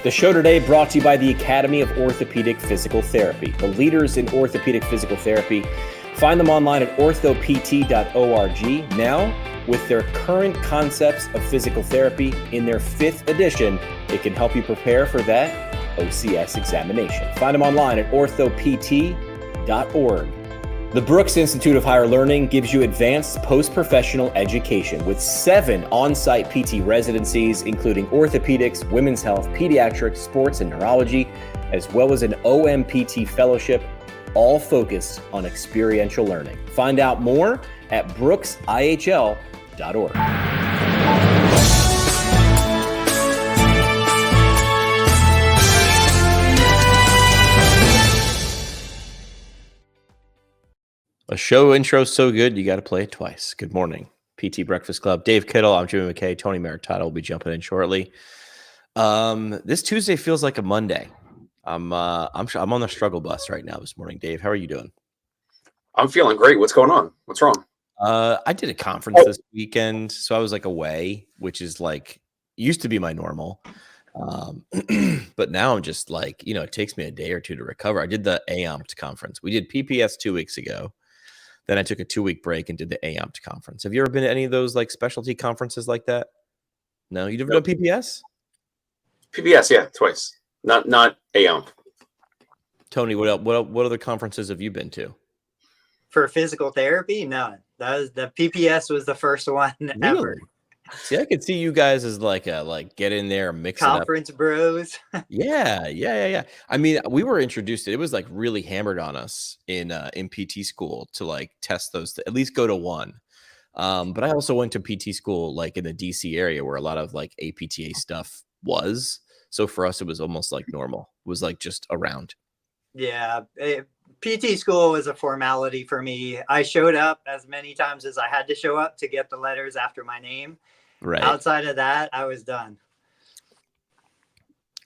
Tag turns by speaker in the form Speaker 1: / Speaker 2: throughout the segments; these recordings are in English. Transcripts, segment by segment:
Speaker 1: The show today brought to you by the Academy of Orthopedic Physical Therapy, the leaders in orthopedic physical therapy. Find them online at orthopt.org. Now, with their current concepts of physical therapy in their 5th edition, it can help you prepare for that OCS examination. Find them online at orthopt.org. The Brooks Institute of Higher Learning gives you advanced post-professional education with 7 on-site PT residencies, including orthopedics, women's health, pediatrics, sports, and neurology, as well as an OMPT fellowship, all focused on experiential learning. Find out more at brooksihl.org. A show intro so good, you got to play it twice. Good morning, PT Breakfast Club. Dave Kittle, I'm Jimmy McKay. Tony Maritata will be jumping in shortly. This Tuesday feels like a Monday. I'm on the struggle bus right now this morning. Dave, how are you doing?
Speaker 2: I'm feeling great. What's going on? What's wrong?
Speaker 1: I did a conference this weekend, so I was like away, which is like used to be my normal. But now I'm just like, it takes me a day or two to recover. I did the AOMPT conference. We did PPS 2 weeks ago. Then I took a 2-week break and did the AOMPT conference. Have you ever been to any of those like specialty conferences like that? No, you've never done PPS?
Speaker 2: PPS, yeah, twice. Not AOMPT.
Speaker 1: Tony, what other conferences have you been to?
Speaker 3: For physical therapy? No, the PPS was the first one ever.
Speaker 1: See, I could see you guys as like get in there and mix
Speaker 3: conference
Speaker 1: it up.
Speaker 3: Bros.
Speaker 1: Yeah. I mean, we were introduced. It was like really hammered on us in PT school to like test those, at least go to one. But I also went to PT school like in the DC area where a lot of like APTA stuff was. So for us, it was almost like normal. It was like just around.
Speaker 3: Yeah. PT school was a formality for me. I showed up as many times as I had to show up to get the letters after my name.
Speaker 1: Right.
Speaker 3: Outside of that, I was done.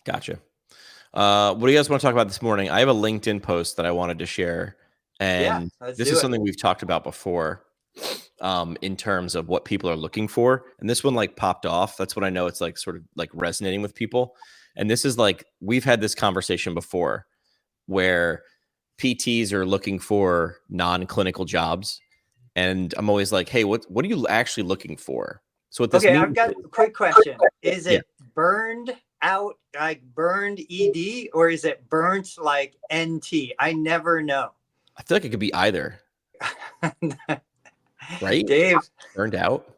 Speaker 1: Gotcha. What do you guys want to talk about this morning? I have a LinkedIn post that I wanted to share. And this is something we've talked about before in terms of what people are looking for. And this one like popped off. That's when I know it's like sort of like resonating with people. And this is like, we've had this conversation before where PTs are looking for non-clinical jobs. And I'm always like, hey, what are you actually looking for? So what this means
Speaker 3: I've got a quick question. Is it burned out, like burned ED, or is it burnt like NT? I never know.
Speaker 1: I feel like it could be either. Right?
Speaker 3: Dave?
Speaker 1: Burned out?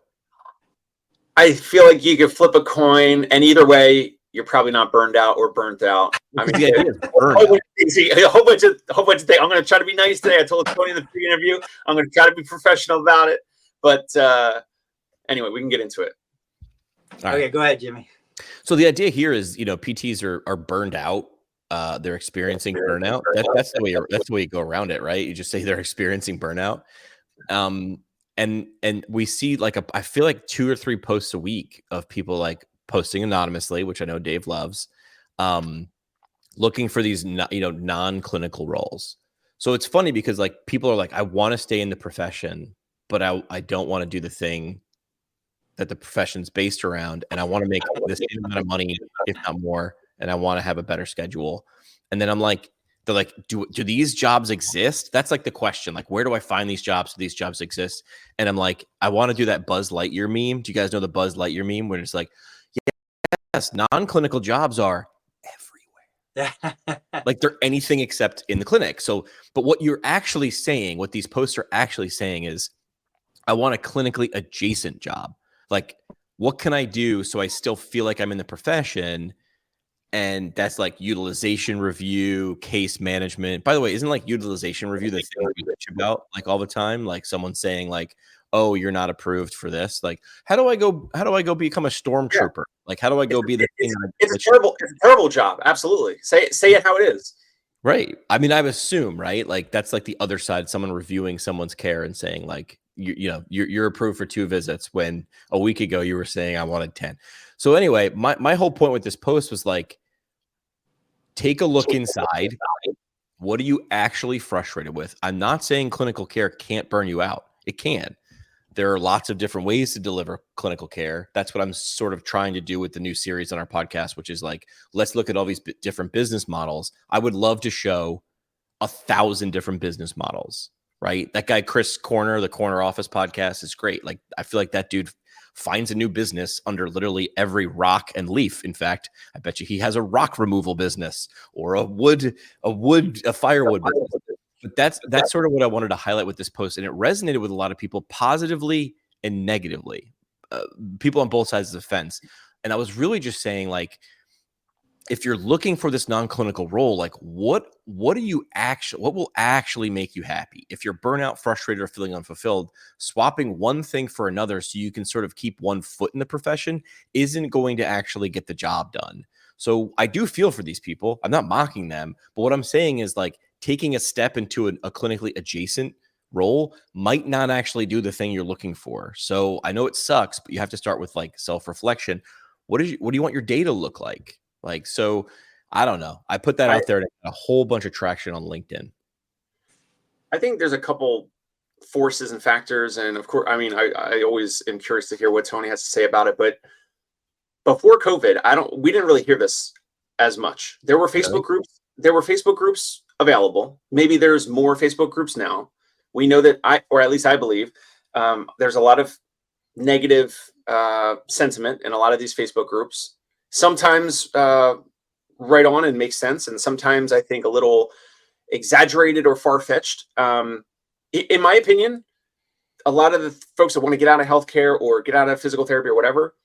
Speaker 2: I feel like you could flip a coin, and either way, you're probably not burned out or burnt out. I mean, a whole bunch of things. I'm going to try to be nice today. I told Tony in the pre-interview, I'm going to try to be professional about it. But anyway, we can get into it.
Speaker 3: Okay, go ahead, Jimmy.
Speaker 1: So the idea here is, PTs are burned out. They're experiencing burnout. That's the way you go around it, right? You just say they're experiencing burnout. And we see I feel like 2 or 3 posts a week of people like posting anonymously, which I know Dave loves, looking for these, non-clinical roles. So it's funny because like people are like, I want to stay in the profession, but I don't want to do the thing that the profession's based around. And I want to make the same amount of money, if not more. And I want to have a better schedule. And then I'm like, they're like, do these jobs exist? That's like the question. Like, where do I find these jobs? Do these jobs exist? And I'm like, I want to do that Buzz Lightyear meme. Do you guys know the Buzz Lightyear meme where it's like, yes, non-clinical jobs are everywhere. Like they're anything except in the clinic. So, but what you're actually saying, what these posts are actually saying is, I want a clinically adjacent job. Like, what can I do so I still feel like I'm in the profession? And that's like utilization review, case management. By the way, isn't like utilization review the thing we bitch about like all the time? Like someone saying like, oh, you're not approved for this. Like, how do I go become a stormtrooper? Yeah. Like, how do I go be the thing?
Speaker 2: It's a terrible job. Absolutely. Say it how it is.
Speaker 1: Right. I mean, I assume, right? Like that's like the other side, someone reviewing someone's care and saying like, you're approved for 2 visits when a week ago you were saying I wanted 10. So anyway, my whole point with this post was like, take a look inside. What are you actually frustrated with? I'm not saying clinical care can't burn you out. It can. There are lots of different ways to deliver clinical care. That's what I'm sort of trying to do with the new series on our podcast, which is like, let's look at all these different business models. I would love to show 1,000 different business models, right? That guy, Chris Corner, the Corner Office podcast is great. Like, I feel like that dude finds a new business under literally every rock and leaf. In fact, I bet you he has a rock removal business or a firewood business. But that's sort of what I wanted to highlight with this post. And it resonated with a lot of people positively and negatively, people on both sides of the fence. And I was really just saying, like, if you're looking for this non-clinical role, like what will actually make you happy? If you're burnout, frustrated, or feeling unfulfilled, swapping one thing for another so you can sort of keep one foot in the profession isn't going to actually get the job done. So I do feel for these people. I'm not mocking them, but what I'm saying is, like, taking a step into a clinically adjacent role might not actually do the thing you're looking for. So I know it sucks, but you have to start with like self-reflection. What do you want your day to look like? Like, so I don't know. I put that out there to get a whole bunch of traction on LinkedIn.
Speaker 2: I think there's a couple forces and factors. And of course, I mean, I always am curious to hear what Tony has to say about it. But before COVID, we didn't really hear this as much. There were Facebook groups. There were Facebook groups available. Maybe there's more Facebook groups now. We know that or at least I believe, there's a lot of negative sentiment in a lot of these Facebook groups. Sometimes right on and makes sense, and sometimes I think a little exaggerated or far-fetched. In my opinion, a lot of the folks that want to get out of healthcare or get out of physical therapy or whatever,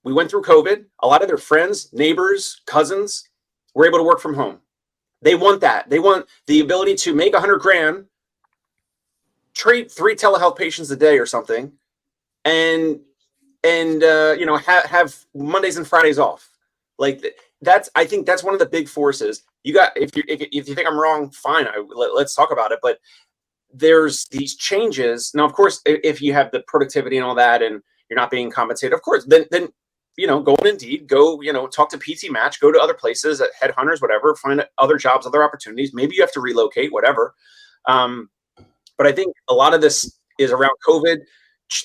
Speaker 2: we went through COVID. A lot of their friends, neighbors, cousins were able to work from home. They want that. They want the ability to make $100,000, treat 3 telehealth patients a day or something, and have Mondays and Fridays off. Like I think that's one of the big forces. If you think I'm wrong, fine. Let's talk about it. But there's these changes now. Of course, if you have the productivity and all that, and you're not being compensated, of course, then go on Indeed, go talk to PT Match, go to other places, at Headhunters, whatever, find other jobs, other opportunities. Maybe you have to relocate, whatever. But I think a lot of this is around COVID.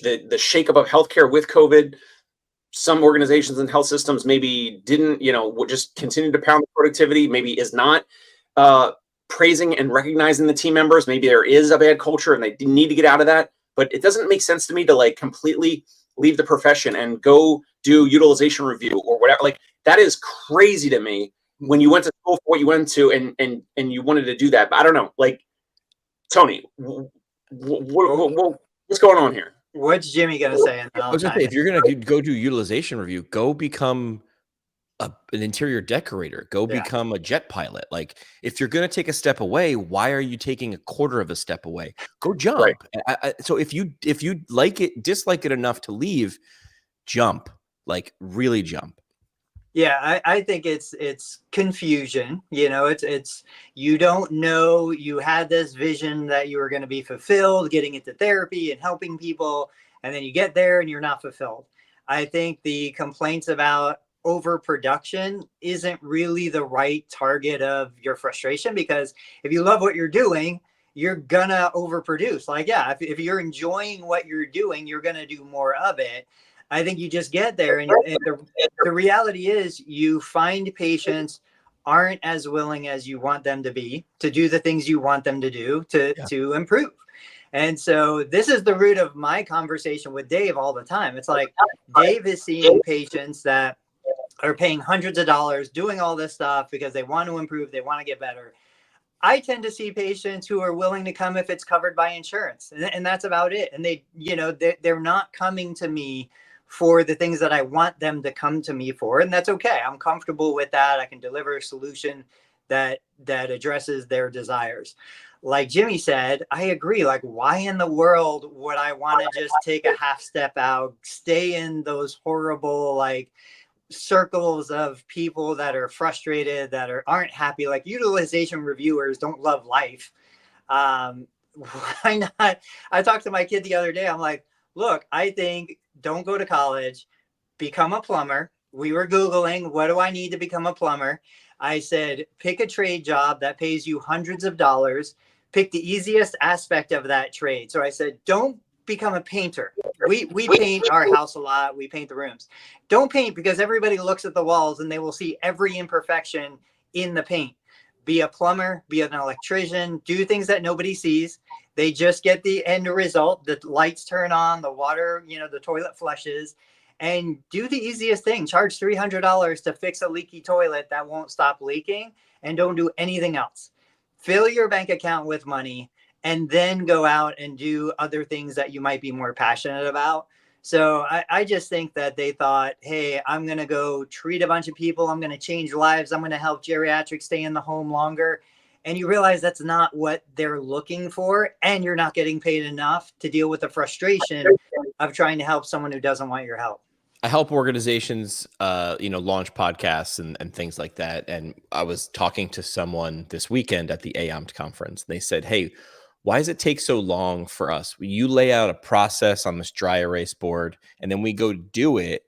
Speaker 2: The shakeup of healthcare with COVID. Some organizations and health systems maybe didn't, just continue to pound the productivity, maybe is not praising and recognizing the team members. Maybe there is a bad culture and they need to get out of that. But it doesn't make sense to me to like completely leave the profession and go do utilization review or whatever. Like, that is crazy to me when you went to school for what you went to and you wanted to do that. But I don't know, like, Tony, what's going on here?
Speaker 3: What's Jimmy going to say?
Speaker 1: I was going to say, if you're going to go do utilization review, go become an interior decorator, go become a jet pilot. Like, if you're going to take a step away, why are you taking a quarter of a step away? Go jump. Right. So if you dislike it enough to leave, jump, like really jump.
Speaker 3: Yeah, I think it's confusion. It's you don't know, you had this vision that you were going to be fulfilled, getting into therapy and helping people, and then you get there and you're not fulfilled. I think the complaints about overproduction isn't really the right target of your frustration, because if you love what you're doing, you're gonna overproduce. Like, yeah, if you're enjoying what you're doing, you're gonna do more of it. I think you just get there, and the reality is you find patients aren't as willing as you want them to be to do the things you want them to do to improve. And so this is the root of my conversation with Dave all the time. It's like Dave is seeing patients that are paying hundreds of dollars, doing all this stuff because they want to improve, they want to get better. I tend to see patients who are willing to come if it's covered by insurance, and that's about it. And they're not coming to me for the things that I want them to come to me for. And that's okay. I'm comfortable with that. I can deliver a solution that addresses their desires. Like Jimmy said, I agree. Like, why in the world would I want to just take a half step out, stay in those horrible, like, circles of people that are frustrated, that aren't happy? Like, utilization reviewers don't love life. Why not? I talked to my kid the other day. I'm like, look, I think don't go to college, become a plumber. We were Googling, what do I need to become a plumber? I said, pick a trade job that pays you hundreds of dollars, pick the easiest aspect of that trade. So I said, don't become a painter. We paint our house a lot. We paint the rooms. Don't paint because everybody looks at the walls and they will see every imperfection in the paint. Be a plumber, be an electrician, do things that nobody sees. They just get the end result. The lights turn on, the water, the toilet flushes, and do the easiest thing. Charge $300 to fix a leaky toilet that won't stop leaking, and don't do anything else. Fill your bank account with money and then go out and do other things that you might be more passionate about. So I just think that they thought, hey, I'm going to go treat a bunch of people. I'm going to change lives. I'm going to help geriatrics stay in the home longer. And you realize that's not what they're looking for. And you're not getting paid enough to deal with the frustration of trying to help someone who doesn't want your help.
Speaker 1: I help organizations, launch podcasts and things like that. And I was talking to someone this weekend at the AOMT conference. They said, hey, why does it take so long for us? You lay out a process on this dry erase board, and then we go do it,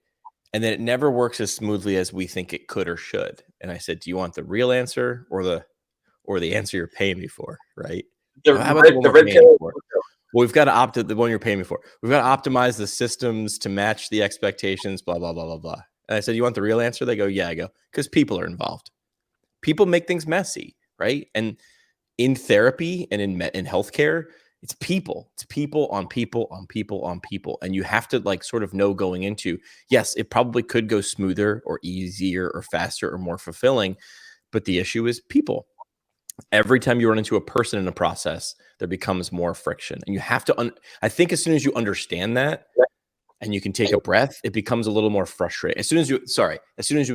Speaker 1: and then it never works as smoothly as we think it could or should. And I said, do you want the real answer or the answer you're paying me for, right?
Speaker 2: The red pill.
Speaker 1: Well, we've got to the one you're paying me for. We've got to optimize the systems to match the expectations, blah, blah, blah, blah, blah. And I said, you want the real answer? They go, yeah. I go, because people are involved. People make things messy, right? And in therapy and in healthcare, it's people. It's people on people on people on people. And you have to sort of know going into, yes, it probably could go smoother or easier or faster or more fulfilling. But the issue is people. Every time you run into a person in a process, there becomes more friction. And you have to, I think as soon as you understand that and you can take a breath, it becomes a little more frustrating. As soon as you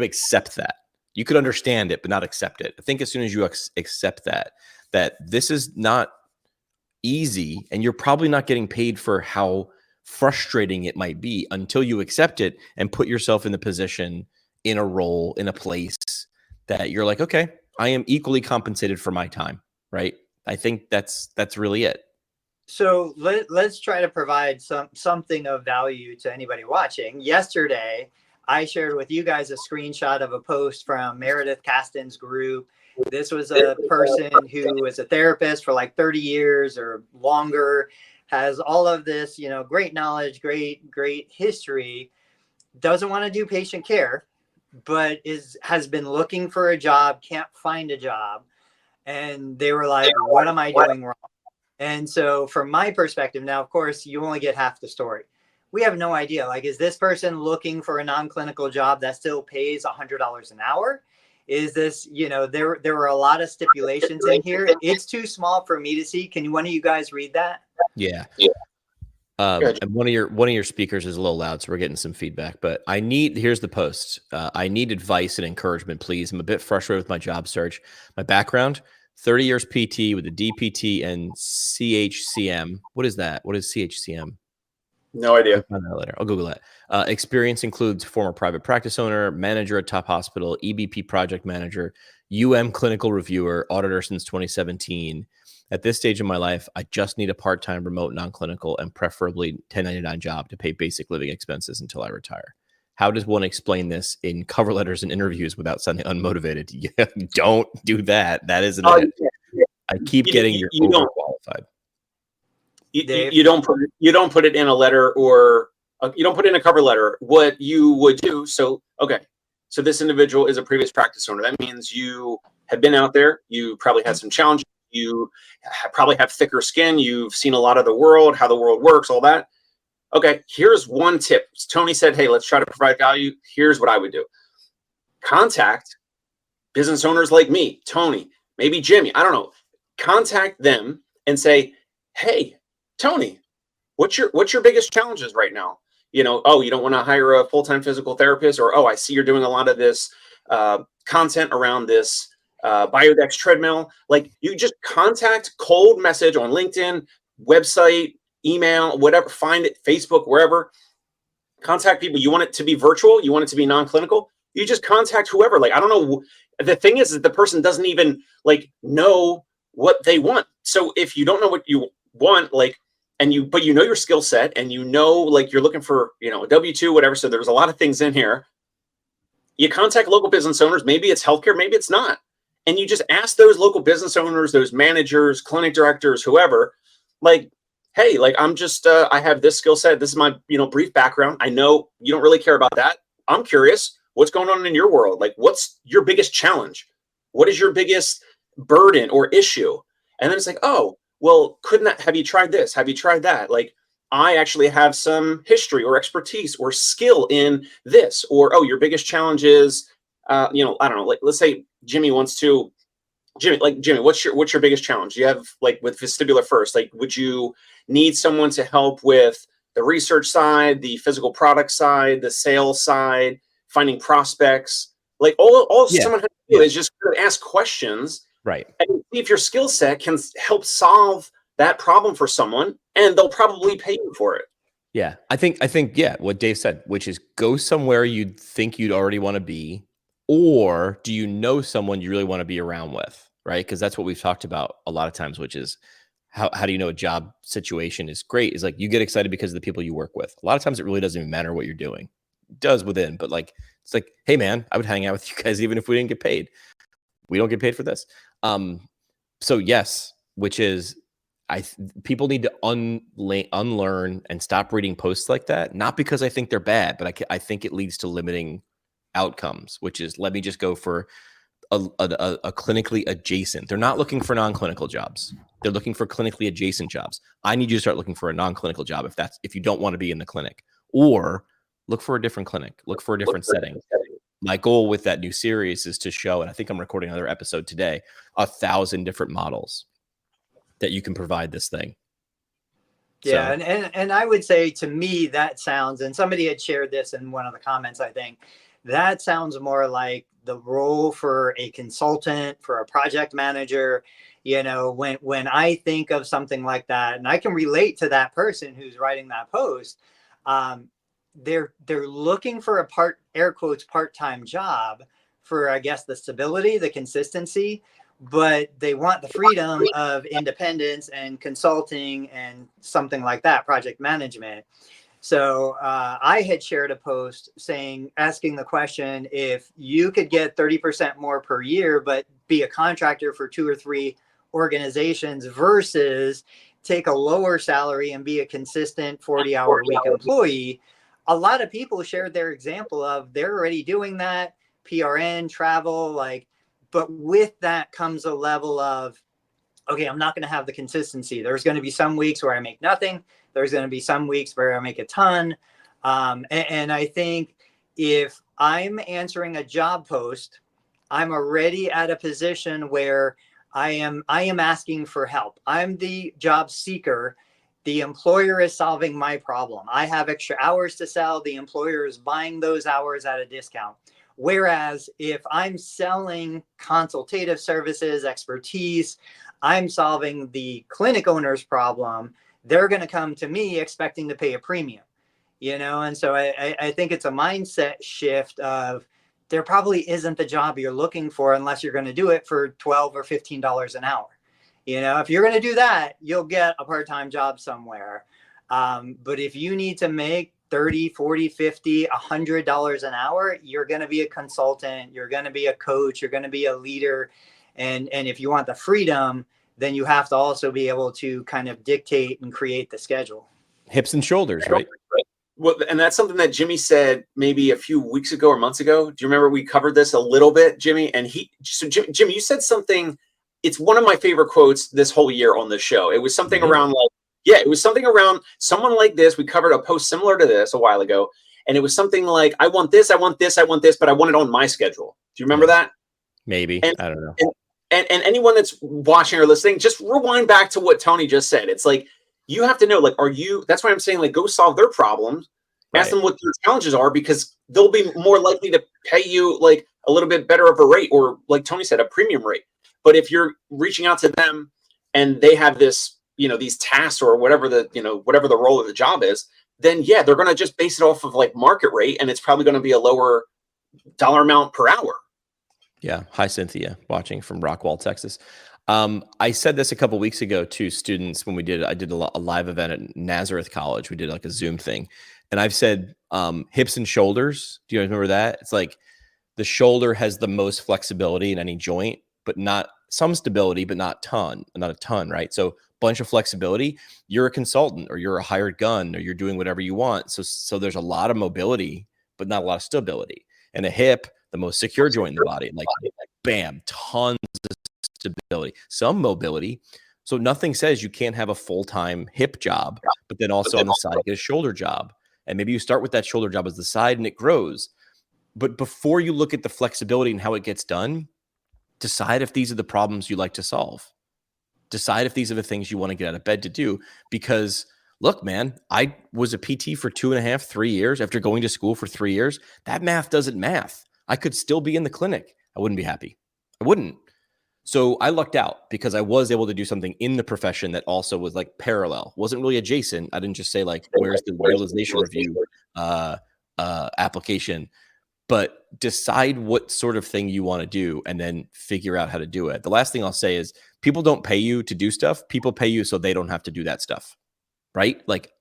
Speaker 1: accept that, you could understand it, but not accept it. I think as soon as you accept that this is not easy and you're probably not getting paid for how frustrating it might be until you accept it and put yourself in the position, in a role, in a place that you're like, okay, I am equally compensated for my time, right? I think that's really it.
Speaker 3: So let's try to provide something of value to anybody watching. Yesterday, I shared with you guys a screenshot of a post from Meredith Caston's group. This was a person who was a therapist for 30 years or longer, has all of this, great knowledge, great history, doesn't want to do patient care, but has been looking for a job, can't find a job. And they were like, what am I doing wrong? And so from my perspective, now, of course, you only get half the story. We have no idea. Is this person looking for a non-clinical job that still pays $100 an hour? Is this, there were a lot of stipulations in here. It's too small for me to see. Can one of you guys read that?
Speaker 1: Yeah. And one of your speakers is a little loud, so we're getting some feedback. But here's the post. I need advice and encouragement, please. I'm a bit frustrated with my job search. My background: 30 years PT with a DPT and CHCM. What is that? What is CHCM?
Speaker 2: No idea.
Speaker 1: I'll find that later. I'll Google that. Experience includes former private practice owner, manager at top hospital, EBP project manager, clinical reviewer, auditor since 2017. At this stage in my life, I just need a part-time remote non-clinical and preferably 1099 job to pay basic living expenses until I retire. How does one explain this in cover letters and interviews without sounding unmotivated? Yeah, don't do that. That isn't it. I keep getting you're overqualified.
Speaker 2: You don't put it in a letter or you don't put in a cover letter. What you would do. So this individual is a previous practice owner. That means you have been out there. You probably had some challenges. You probably have thicker skin. You've seen a lot of the world, how the world works, all that. Okay, here's one tip. Tony said, hey, let's try to provide value. Here's what I would do. Contact business owners like me, Tony, maybe Jimmy, I don't know. Contact them and say, hey, Tony, what's your biggest challenges right now? You don't want to hire a full-time physical therapist, or, I see you're doing a lot of this content around this Biodex treadmill. You just contact, cold message on LinkedIn, website, email, whatever, find it, Facebook, wherever. Contact people. You want it to be virtual? You want it to be non-clinical? You just contact whoever. I don't know. The thing is that the person doesn't even know what they want. So if you don't know what you want, but you know your skill set and you're looking for, a W-2, whatever. So there's a lot of things in here. You contact local business owners. Maybe it's healthcare, maybe it's not. And you just ask those local business owners, those managers, clinic directors, whoever, hey, like, I'm just, I have this skill set. This is my, brief background. I know you don't really care about that. I'm curious, what's going on in your world? Like, what's your biggest challenge? What is your biggest burden or issue? And then it's like, oh, well, have you tried this? Have you tried that? Like, I actually have some history or expertise or skill in this. Or, oh, your biggest challenge is, I don't know, like, let's say Jimmy, what's your biggest challenge? You have, like, with Vestibular First, like, would you need someone to help with the research side, the physical product side, the sales side, finding prospects? Like, all someone has to do is just ask questions,
Speaker 1: right?
Speaker 2: And see if your skill set can help solve that problem for someone, and they'll probably pay you for it.
Speaker 1: Yeah, I think what Dave said, which is go somewhere you'd think you'd already want to be, or do you know someone you really want to be around with, right? Because that's what we've talked about a lot of times, which is how do you know a job situation is great? Is like you get excited because of the people you work with. A lot of times it really doesn't even matter what you're doing. It does within, but like it's like, hey man, I would hang out with you guys even if we didn't get paid. We don't get paid for this. So yes, which is people need to unlearn and stop reading posts like that. Not because I think they're bad, but I think it leads to limiting outcomes, which is let me just go for a clinically adjacent. They're not looking for non-clinical jobs. They're looking for clinically adjacent jobs. I need you to start looking for a non-clinical job if you don't want to be in the clinic, or look for a different clinic, look for a different setting. My goal with that new series is to show, and I think I'm recording another episode today, 1,000 different models that you can provide this thing.
Speaker 3: Yeah. So. And I would say to me, that sounds, and somebody had shared this in one of the comments, I think, that sounds more like the role for a consultant, for a project manager. When I think of something like that, and I can relate to that person who's writing that post, they're looking for a air quotes, part-time job for, I guess, the stability, the consistency, but they want the freedom of independence and consulting and something like that, project management. So I had shared a post asking the question, if you could get 30% more per year, but be a contractor for 2 or 3 organizations versus take a lower salary and be a consistent 40-hour week employee. A lot of people shared their example of they're already doing that, PRN, travel, but with that comes a level of, okay, I'm not going to have the consistency. There's going to be some weeks where I make nothing. There's going to be some weeks where I make a ton. And I think if I'm answering a job post, I'm already at a position where I am asking for help. I'm the job seeker. The employer is solving my problem. I have extra hours to sell. The employer is buying those hours at a discount. Whereas if I'm selling consultative services, expertise, I'm solving the clinic owner's problem, they're going to come to me expecting to pay a premium, And so I think it's a mindset shift of there probably isn't the job you're looking for unless you're going to do it for $12 or $15 an hour. If you're going to do that, you'll get a part-time job somewhere. But if you need to make $30, $40, $50, $100 an hour, you're going to be a consultant, you're going to be a coach, you're going to be a leader. And if you want the freedom, then you have to also be able to kind of dictate and create the schedule.
Speaker 1: Hips and shoulders, right?
Speaker 2: Well, and that's something that Jimmy said maybe a few weeks ago or months ago. Do you remember we covered this a little bit, Jimmy? And Jimmy, you said something. It's one of my favorite quotes this whole year on the show. It was something around it was something around someone like this. We covered a post similar to this a while ago. And it was something like, I want this, I want this, I want this, but I want it on my schedule. Do you remember that?
Speaker 1: Maybe. I don't know.
Speaker 2: And anyone that's watching or listening, just rewind back to what Tony just said. It's like, you have to know, that's why I'm saying, go solve their problems, ask them what their challenges are, because they'll be more likely to pay you a little bit better of a rate, or like Tony said, a premium rate. But if you're reaching out to them and they have this, these tasks or whatever whatever the role of the job is, then they're going to just base it off of market rate. And it's probably going to be a lower dollar amount per hour.
Speaker 1: Yeah. Hi, Cynthia, watching from Rockwall, Texas. I said this a couple of weeks ago to students when I did a live event at Nazareth College. We did a Zoom thing, and I've said hips and shoulders. Do you guys remember that? It's like the shoulder has the most flexibility in any joint, but not some stability, but not a ton, right? So bunch of flexibility. You're a consultant or you're a hired gun or you're doing whatever you want. So there's a lot of mobility, but not a lot of stability. And a hip, the most secure joint in the body, like bam, tons of stability, some mobility. So nothing says you can't have a full-time hip job, but then also on the side get a shoulder job. And maybe you start with that shoulder job as the side and it grows. But before you look at the flexibility and how it gets done, decide if these are the problems you like to solve. Decide if these are the things you want to get out of bed to do. Because look, man, I was a PT for 2.5, 3 years after going to school for 3 years. That math doesn't math. I could still be in the clinic. I wouldn't be happy. I wouldn't. So I lucked out because I was able to do something in the profession that also was like parallel, wasn't really adjacent. I didn't just say like, where's the realization review application, but decide what sort of thing you want to do and then figure out how to do it. The last thing I'll say is people don't pay you to do stuff. People pay you so they don't have to do that stuff, right? Like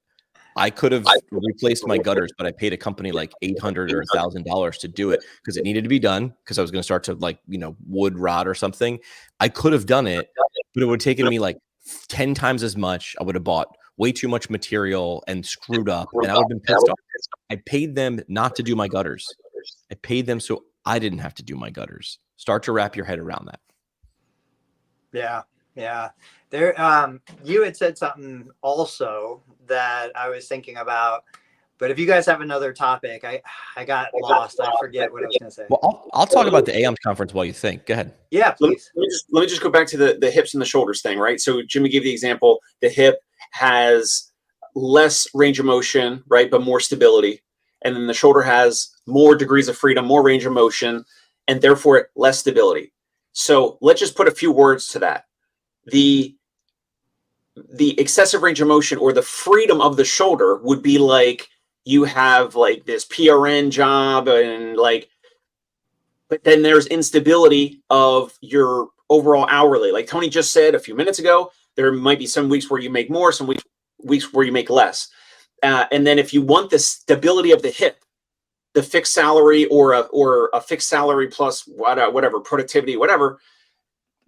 Speaker 1: I could have replaced my gutters, but I paid a company like $800 or $1,000 to do it because it needed to be done because I was going to start to like, wood rot or something. I could have done it, but it would have taken me like 10 times as much. I would have bought way too much material and screwed up and I would have been pissed off. I paid them not to do my gutters. I paid them so I didn't have to do my gutters. Start to wrap your head around that.
Speaker 3: Yeah. Yeah. There, you had said something also that I was thinking about, but if you guys have another topic, I got lost. I forget what I was going to say.
Speaker 1: Well, I'll talk about the AAMS conference while you think. Go ahead.
Speaker 3: Yeah, please.
Speaker 2: Let me just go back to the hips and the shoulders thing, right? So Jimmy gave the example. The hip has less range of motion, right, but more stability. And then the shoulder has more degrees of freedom, more range of motion, and therefore less stability. So let's just put a few words to that. The excessive range of motion or the freedom of the shoulder would be like you have like this PRN job and like, but then there's instability of your overall hourly. Like Tony just said a few minutes ago, there might be some weeks where you make more, some weeks where you make less. And then if you want the stability of the hip, the fixed salary or a fixed salary plus whatever productivity, whatever,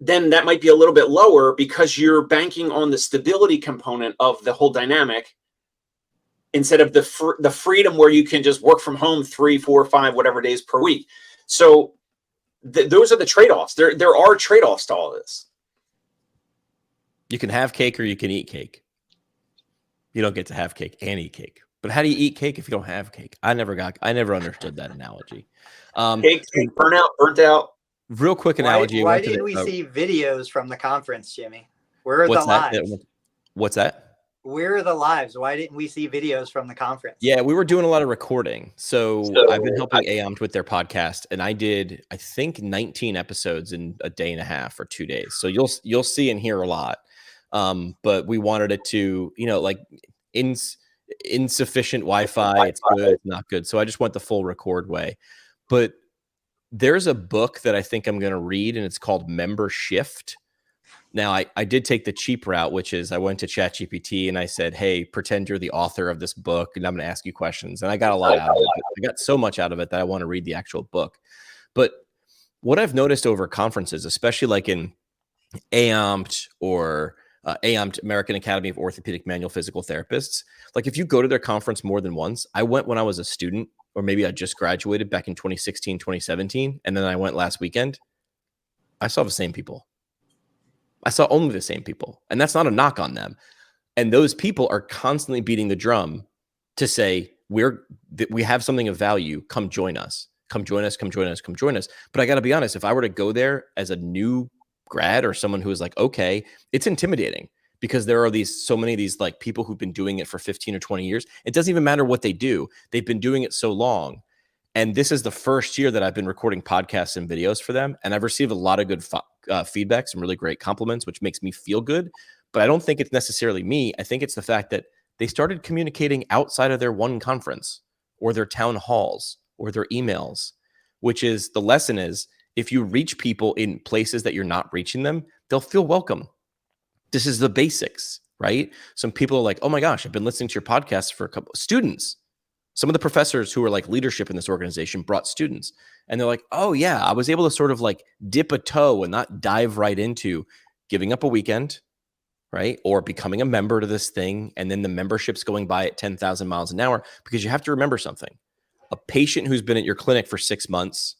Speaker 2: then that might be a little bit lower because you're banking on the stability component of the whole dynamic instead of the freedom where you can just work from home 3, 4, 5, whatever days per week. So those are the trade-offs. There are trade-offs to all this.
Speaker 1: You can have cake or you can eat cake. You don't get to have cake and eat cake. But how do you eat cake if you don't have cake? I never understood that analogy.
Speaker 2: Cake, burnt out.
Speaker 1: Real quick analogy.
Speaker 3: Why didn't we see videos from the conference, Jimmy? Where are the lives?
Speaker 1: What's that?
Speaker 3: Where are the lives? Why didn't we see videos from the conference?
Speaker 1: Yeah, we were doing a lot of recording. So I've been helping AAMS with their podcast, and I did, I think, 19 episodes in a day and a half or 2 days. So you'll see and hear a lot. But we wanted it to, like insufficient Wi-Fi. It's good, it's not good. So I just went the full record way. But there's a book that I think I'm going to read, and it's called Member Shift. Now, I did take the cheap route, which is I went to ChatGPT and I said, hey, pretend you're the author of this book, and I'm going to ask you questions. And I got a lot out of it. I got so much out of it that I want to read the actual book. But what I've noticed over conferences, especially like in AAMT or AAMT, American Academy of Orthopedic Manual Physical Therapists, like if you go to their conference more than once, I went when I was a student, or maybe I just graduated back in 2016, 2017. And then I went last weekend. I saw the same people. I saw only the same people. And that's not a knock on them. And those people are constantly beating the drum to say, we have something of value. Come join us. Come join us. Come join us. Come join us. But I got to be honest, if I were to go there as a new grad or someone who is like, okay, it's intimidating because there are so many of these like people who've been doing it for 15 or 20 years. It doesn't even matter what they do. They've been doing it so long. And this is the first year that I've been recording podcasts and videos for them. And I've received a lot of good feedback, some really great compliments, which makes me feel good. But I don't think it's necessarily me. I think it's the fact that they started communicating outside of their one conference or their town halls or their emails, which is the lesson is if you reach people in places that you're not reaching them, they'll feel welcome. This is the basics, right? Some people are like, oh my gosh, I've been listening to your podcast for a couple students Some of the professors who were like leadership in this organization brought students, and they're like, oh yeah, I was able to sort of like dip a toe and not dive right into giving up a weekend, right? Or becoming a member to this thing. And then the membership's going by at 10,000 miles an hour, because you have to remember something. A patient who's been at your clinic for 6 months,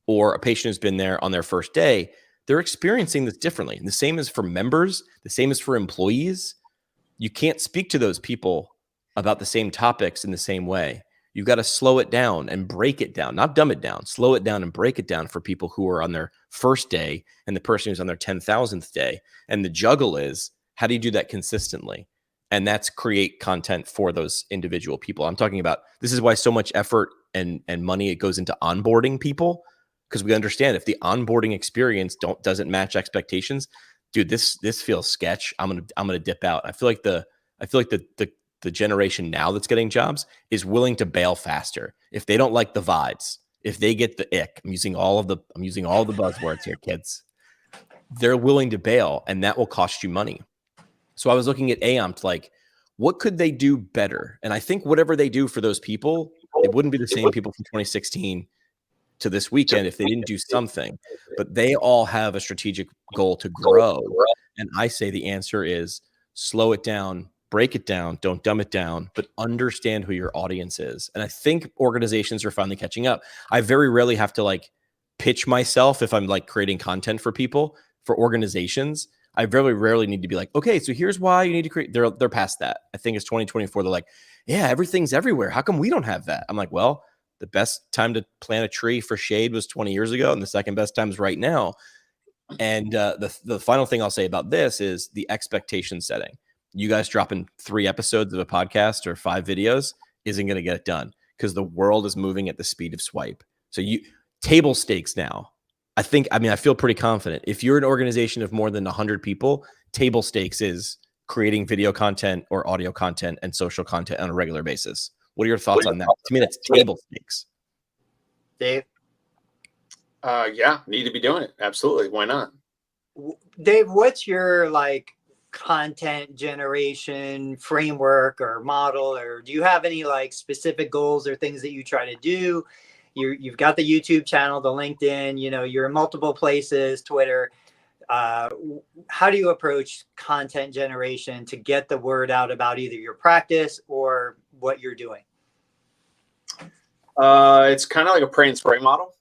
Speaker 1: or a patient who's been there on their first day, they're experiencing this differently. And the same is for members, the same is for employees. You can't speak to those people about the same topics in the same way. You've got to slow it down and break it down, not dumb it down, slow it down and break it down for people who are on their first day and the person who's on their 10,000th day. And the juggle is, how do you do that consistently? And that's create content for those individual people. I'm talking about, this is why so much effort and money it goes into onboarding people, because we understand if the onboarding experience doesn't match expectations, dude, this feels sketch. I'm gonna dip out. I feel like the generation now that's getting jobs is willing to bail faster if they don't like the vibes, if they get the ick. I'm using all the buzzwords here, kids. They're willing to bail, and that will cost you money. So I was looking at AOMT, like, what could they do better? And I think whatever they do for those people, it wouldn't be the same people from 2016 to this weekend if they didn't do something. But they all have a strategic goal to grow. And I say the answer is slow it down, break it down, don't dumb it down, but understand who your audience is. And I think organizations are finally catching up. I very rarely have to like pitch myself if I'm like creating content for people, for organizations. I very rarely need to be like, okay, so here's why you need to create. They're past that. I think it's 2024. They're like, yeah, everything's everywhere. How come we don't have that? I'm like, well, the best time to plant a tree for shade was 20 years ago, and the second best time is right now. And the final thing I'll say about this is the expectation setting. You guys dropping 3 episodes of a podcast or 5 videos isn't going to get it done, because the world is moving at the speed of swipe. So table stakes now. I feel pretty confident. If you're an organization of more than 100 people, table stakes is creating video content or audio content and social content on a regular basis. What are your thoughts on that? To me, that's table stakes.
Speaker 3: Dave?
Speaker 2: Yeah, need to be doing it. Absolutely. Why not?
Speaker 3: Dave, what's your like content generation framework or model, or do you have any like specific goals or things that you try to do? You've got the YouTube channel, the LinkedIn, you're in multiple places, Twitter. How do you approach content generation to get the word out about either your practice or what you're doing?
Speaker 2: It's kind of like a pray and spray model.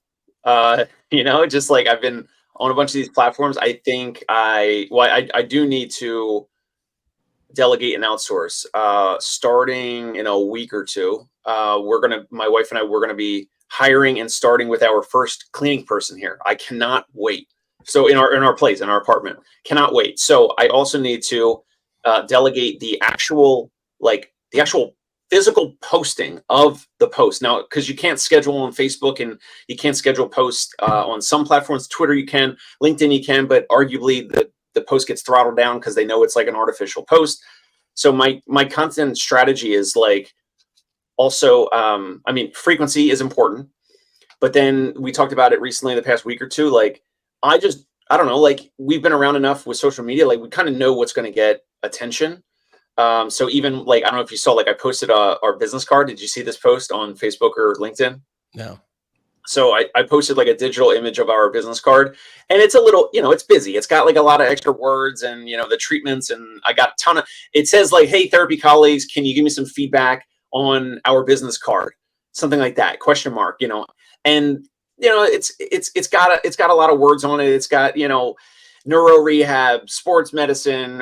Speaker 2: Just like I've been on a bunch of these platforms. I think I do need to delegate and outsource. Starting in a week or two, my wife and I, we're gonna be hiring and starting with our first cleaning person here. I cannot wait. So in our place, in our apartment, cannot wait. So I also need to delegate the actual physical posting of the post now, because you can't schedule on Facebook and you can't schedule posts on some platforms. Twitter you can, LinkedIn you can, but arguably the post gets throttled down because they know it's like an artificial post. So my content strategy is like also, frequency is important, but then we talked about it recently in the past week or two. Like I don't know, like we've been around enough with social media, like we kind of know what's going to get attention. So even like, I don't know if you saw, like I posted our business card. Did you see this post on Facebook or LinkedIn?
Speaker 1: No.
Speaker 2: So I posted like a digital image of our business card, and it's a little, it's busy. It's got like a lot of extra words and, the treatments, and I got a ton of, it says like, hey, therapy colleagues, can you give me some feedback on our business card? Something like that, question mark, and, it's got a lot of words on it. It's got, neuro rehab, sports medicine,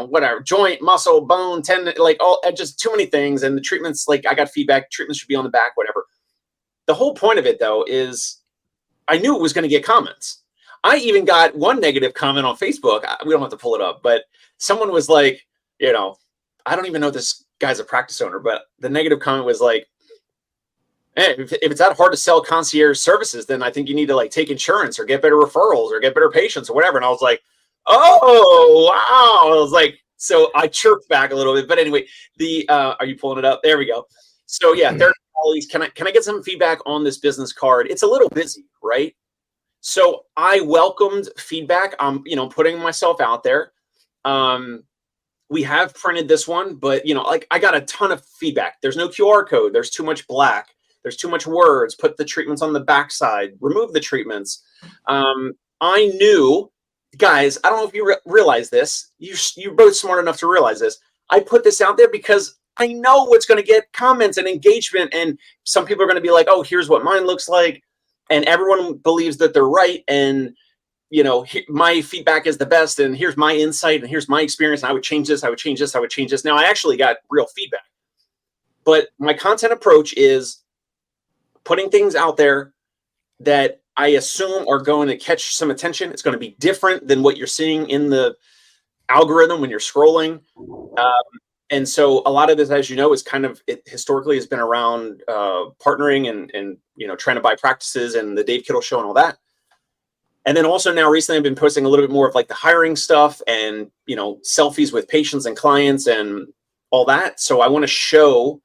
Speaker 2: whatever, joint, muscle, bone, tendon, like all, just too many things. And the treatments, like I got feedback, treatments should be on the back, whatever. The whole point of it though, is I knew it was going to get comments. I even got one negative comment on Facebook. We don't have to pull it up, but someone was like, I don't even know if this guy's a practice owner, but the negative comment was like, hey, if it's that hard to sell concierge services, then I think you need to like take insurance or get better referrals or get better patients or whatever. And I was like, oh, wow. I was like, so I chirped back a little bit, but anyway, are you pulling it up? There we go. So yeah, therapy colleagues, can I get some feedback on this business card? It's a little busy, right? So I welcomed feedback. I'm, putting myself out there. we have printed this one, but like I got a ton of feedback. There's no QR code. There's too much black. There's too much words. Put the treatments on the backside. Remove the treatments. I knew, guys, I don't know if you realize this. You're both smart enough to realize this. I put this out there because I know what's going to get comments and engagement. And some people are going to be like, oh, here's what mine looks like. And everyone believes that they're right. And, my feedback is the best. And here's my insight. And here's my experience. And I would change this. I would change this. I would change this. Now, I actually got real feedback. But my content approach is putting things out there that I assume are going to catch some attention. It's going to be different than what you're seeing in the algorithm when you're scrolling. And so a lot of this, as you know, is it historically has been around partnering and trying to buy practices and the Dave Kittle show and all that. And then also now recently I've been posting a little bit more of like the hiring stuff and, selfies with patients and clients and all that. So I want to show,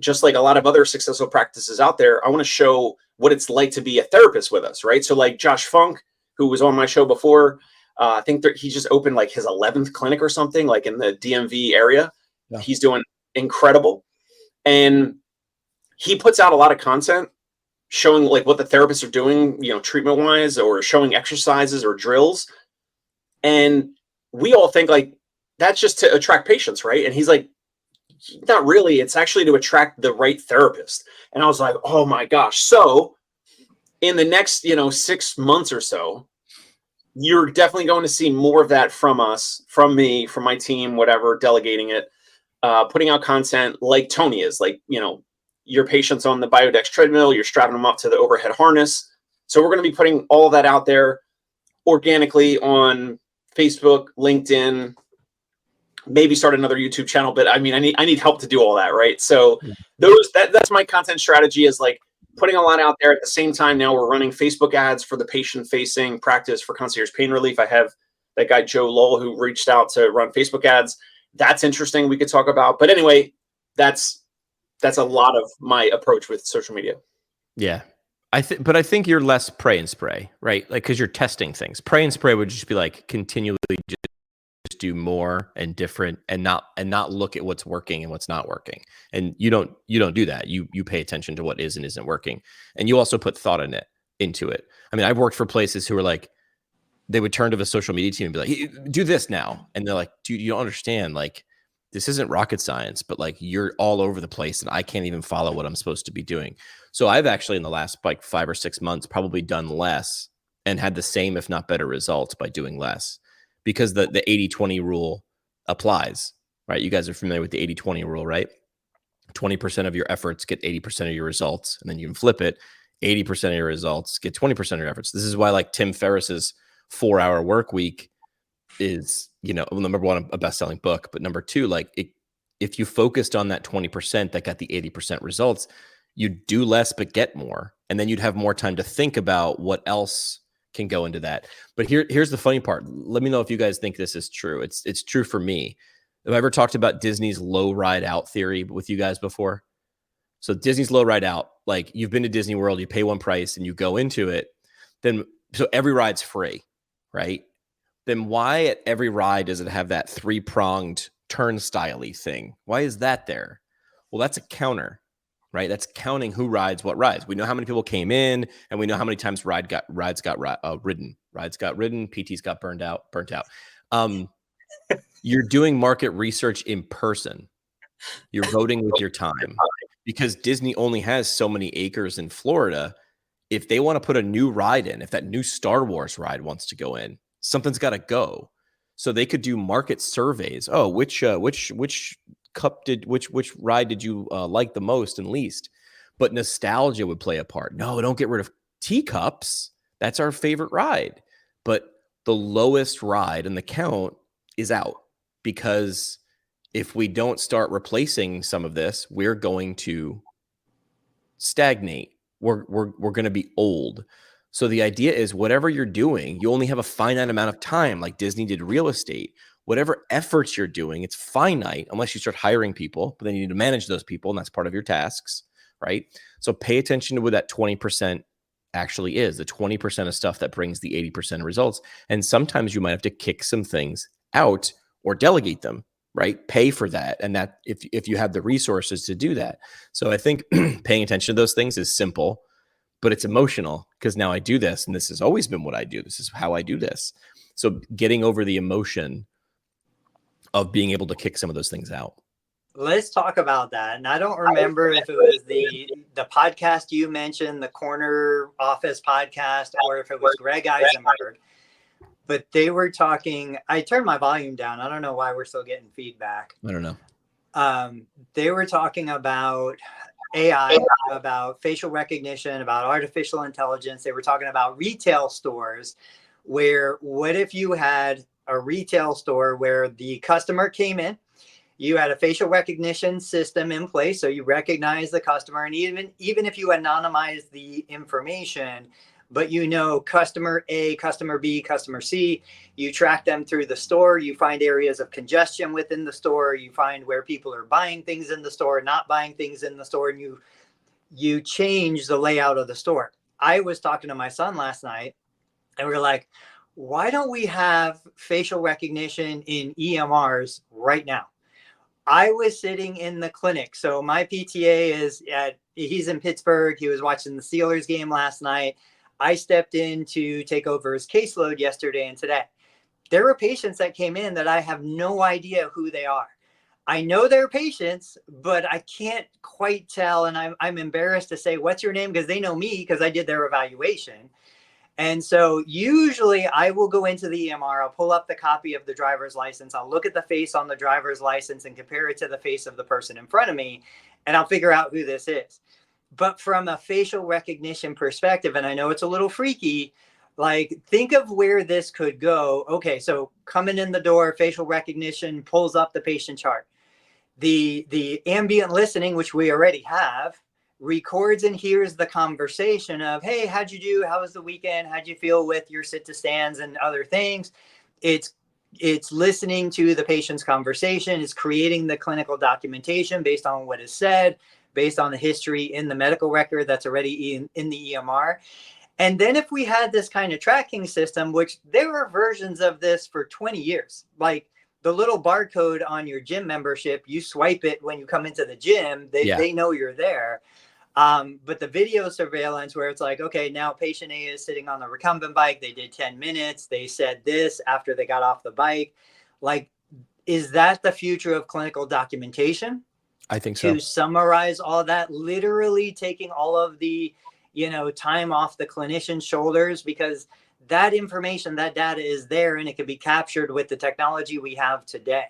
Speaker 2: just like a lot of other successful practices out there, I want to show what it's like to be a therapist with us, right? So like Josh Funk, who was on my show before, I think he just opened like his 11th clinic or something, like in the DMV area. Yeah. He's doing incredible. And he puts out a lot of content showing like what the therapists are doing, treatment wise, or showing exercises or drills. And we all think like that's just to attract patients, right? And he's like, not really. It's actually to attract the right therapist. And I was like, oh my gosh. So in the next, 6 months or so, you're definitely going to see more of that from us, from me, from my team, whatever, delegating it, putting out content like Tony is, like, your patients on the Biodex treadmill, you're strapping them up to the overhead harness. So we're going to be putting all of that out there organically on Facebook, LinkedIn, maybe start another YouTube channel. But I mean, I need help to do all that, right? So that's my content strategy, is like putting a lot out there. At the same time, now we're running Facebook ads for the patient-facing practice for concierge pain relief. I have that guy Joe Lowell who reached out to run Facebook ads. That's interesting. We could talk about. But anyway, that's a lot of my approach with social media.
Speaker 1: Yeah. But I think you're less pray and spray, right? Like, because you're testing things. Pray and spray would just be like continually just do more and different and not look at what's working and what's not working. And you don't do that. You pay attention to what is and isn't working. And you also put thought into it. I mean, I've worked for places who are like, they would turn to the social media team and be like, hey, do this now. And they're like, dude, you don't understand. Like, this isn't rocket science, but like you're all over the place and I can't even follow what I'm supposed to be doing. So I've actually in the last like 5 or 6 months probably done less and had the same, if not better results by doing less, because the 80-20 rule applies, right? You guys are familiar with the 80-20 rule, right? 20% of your efforts get 80% of your results. And then you can flip it. 80% of your results get 20% of your efforts. This is why like Tim Ferriss's 4-hour work week is, number one, a best-selling book, but number two, like if you focused on that 20% that got the 80% results, you'd do less but get more, and then you'd have more time to think about what else can go into that. But here's the funny part. Let me know if you guys think this is true. It's true for me. Have I ever talked about Disney's low ride out theory with you guys before? So Disney's low ride out, like you've been to Disney World, you pay one price and you go into it, so every ride's free, right? Then why at every ride does it have that 3-pronged turnstile-y thing? Why is that there? Well, that's a counter, right? That's counting who rides what rides. We know how many people came in, and we know how many times rides got ridden. Rides got ridden. PTs got burnt out. You're doing market research in person. You're voting with your time, because Disney only has so many acres in Florida. If they want to put a new ride in, if that new Star Wars ride wants to go in, something's got to go. So they could do market surveys. Oh, which ride did you like the most and least? But nostalgia would play a part. No, don't get rid of teacups. That's our favorite ride. But the lowest ride in the count is out, because if we don't start replacing some of this, we're going to stagnate. We're going to be old. So the idea is whatever you're doing, you only have a finite amount of time, like Disney did real estate. Whatever efforts you're doing, it's finite unless you start hiring people, but then you need to manage those people, and that's part of your tasks, right? So pay attention to what that 20% actually is, the 20% of stuff that brings the 80% of results. And sometimes you might have to kick some things out or delegate them. right? Pay for that. And that if you have the resources to do that. So I think paying attention to those things is simple, but it's emotional because now I do this and this has always been what I do. This is how I do this. So getting over the emotion of being able to kick some of those things out.
Speaker 3: Let's talk about that. And I don't remember if it was the podcast you mentioned, the Corner Office podcast, or if it was Greg Eisenberg, but they were talking. I turned my volume down. I don't know why we're still getting feedback.
Speaker 1: I don't know.
Speaker 3: They were talking about AI, about facial recognition, about artificial intelligence. They were talking about retail stores where what if you had a retail store where the customer came in, you had a facial recognition system in place, so you recognize the customer, and even if you anonymize the information, but you know customer A, customer B, customer C, you track them through the store, you find areas of congestion within the store, you find where people are buying things in the store, not buying things in the store, and you change the layout of the store. I was talking to my son last night, and we were like, why don't we have facial recognition in EMRs right now? I was sitting in the clinic. So my PTA he's in Pittsburgh. He was watching the Steelers game last night. I stepped in to take over his caseload yesterday and today. There were patients that came in that I have no idea who they are. I know they're patients, but I can't quite tell. And I'm embarrassed to say, what's your name? Because they know me because I did their evaluation. And so usually I will go into the EMR, I'll pull up the copy of the driver's license, I'll look at the face on the driver's license and compare it to the face of the person in front of me, and I'll figure out who this is. But from a facial recognition perspective, and I know it's a little freaky, like think of where this could go. Okay, so coming in the door, facial recognition pulls up the patient chart. The ambient listening, which we already have, records and hears the conversation of, hey, how'd you do? How was the weekend? How'd you feel with your sit to stands and other things? It's listening to the patient's conversation. It's creating the clinical documentation based on what is said, based on the history in the medical record that's already in the EMR. And then if we had this kind of tracking system, which there are versions of this for 20 years, like the little barcode on your gym membership, you swipe it when you come into the gym, they know you're there. But the video surveillance where it's like, okay, now patient A is sitting on the recumbent bike. They did 10 minutes. They said this after they got off the bike. Like, is that the future of clinical documentation?
Speaker 1: I think so.
Speaker 3: To summarize all that, literally taking all of the, time off the clinician's shoulders, because that information, that data is there and it can be captured with the technology we have today.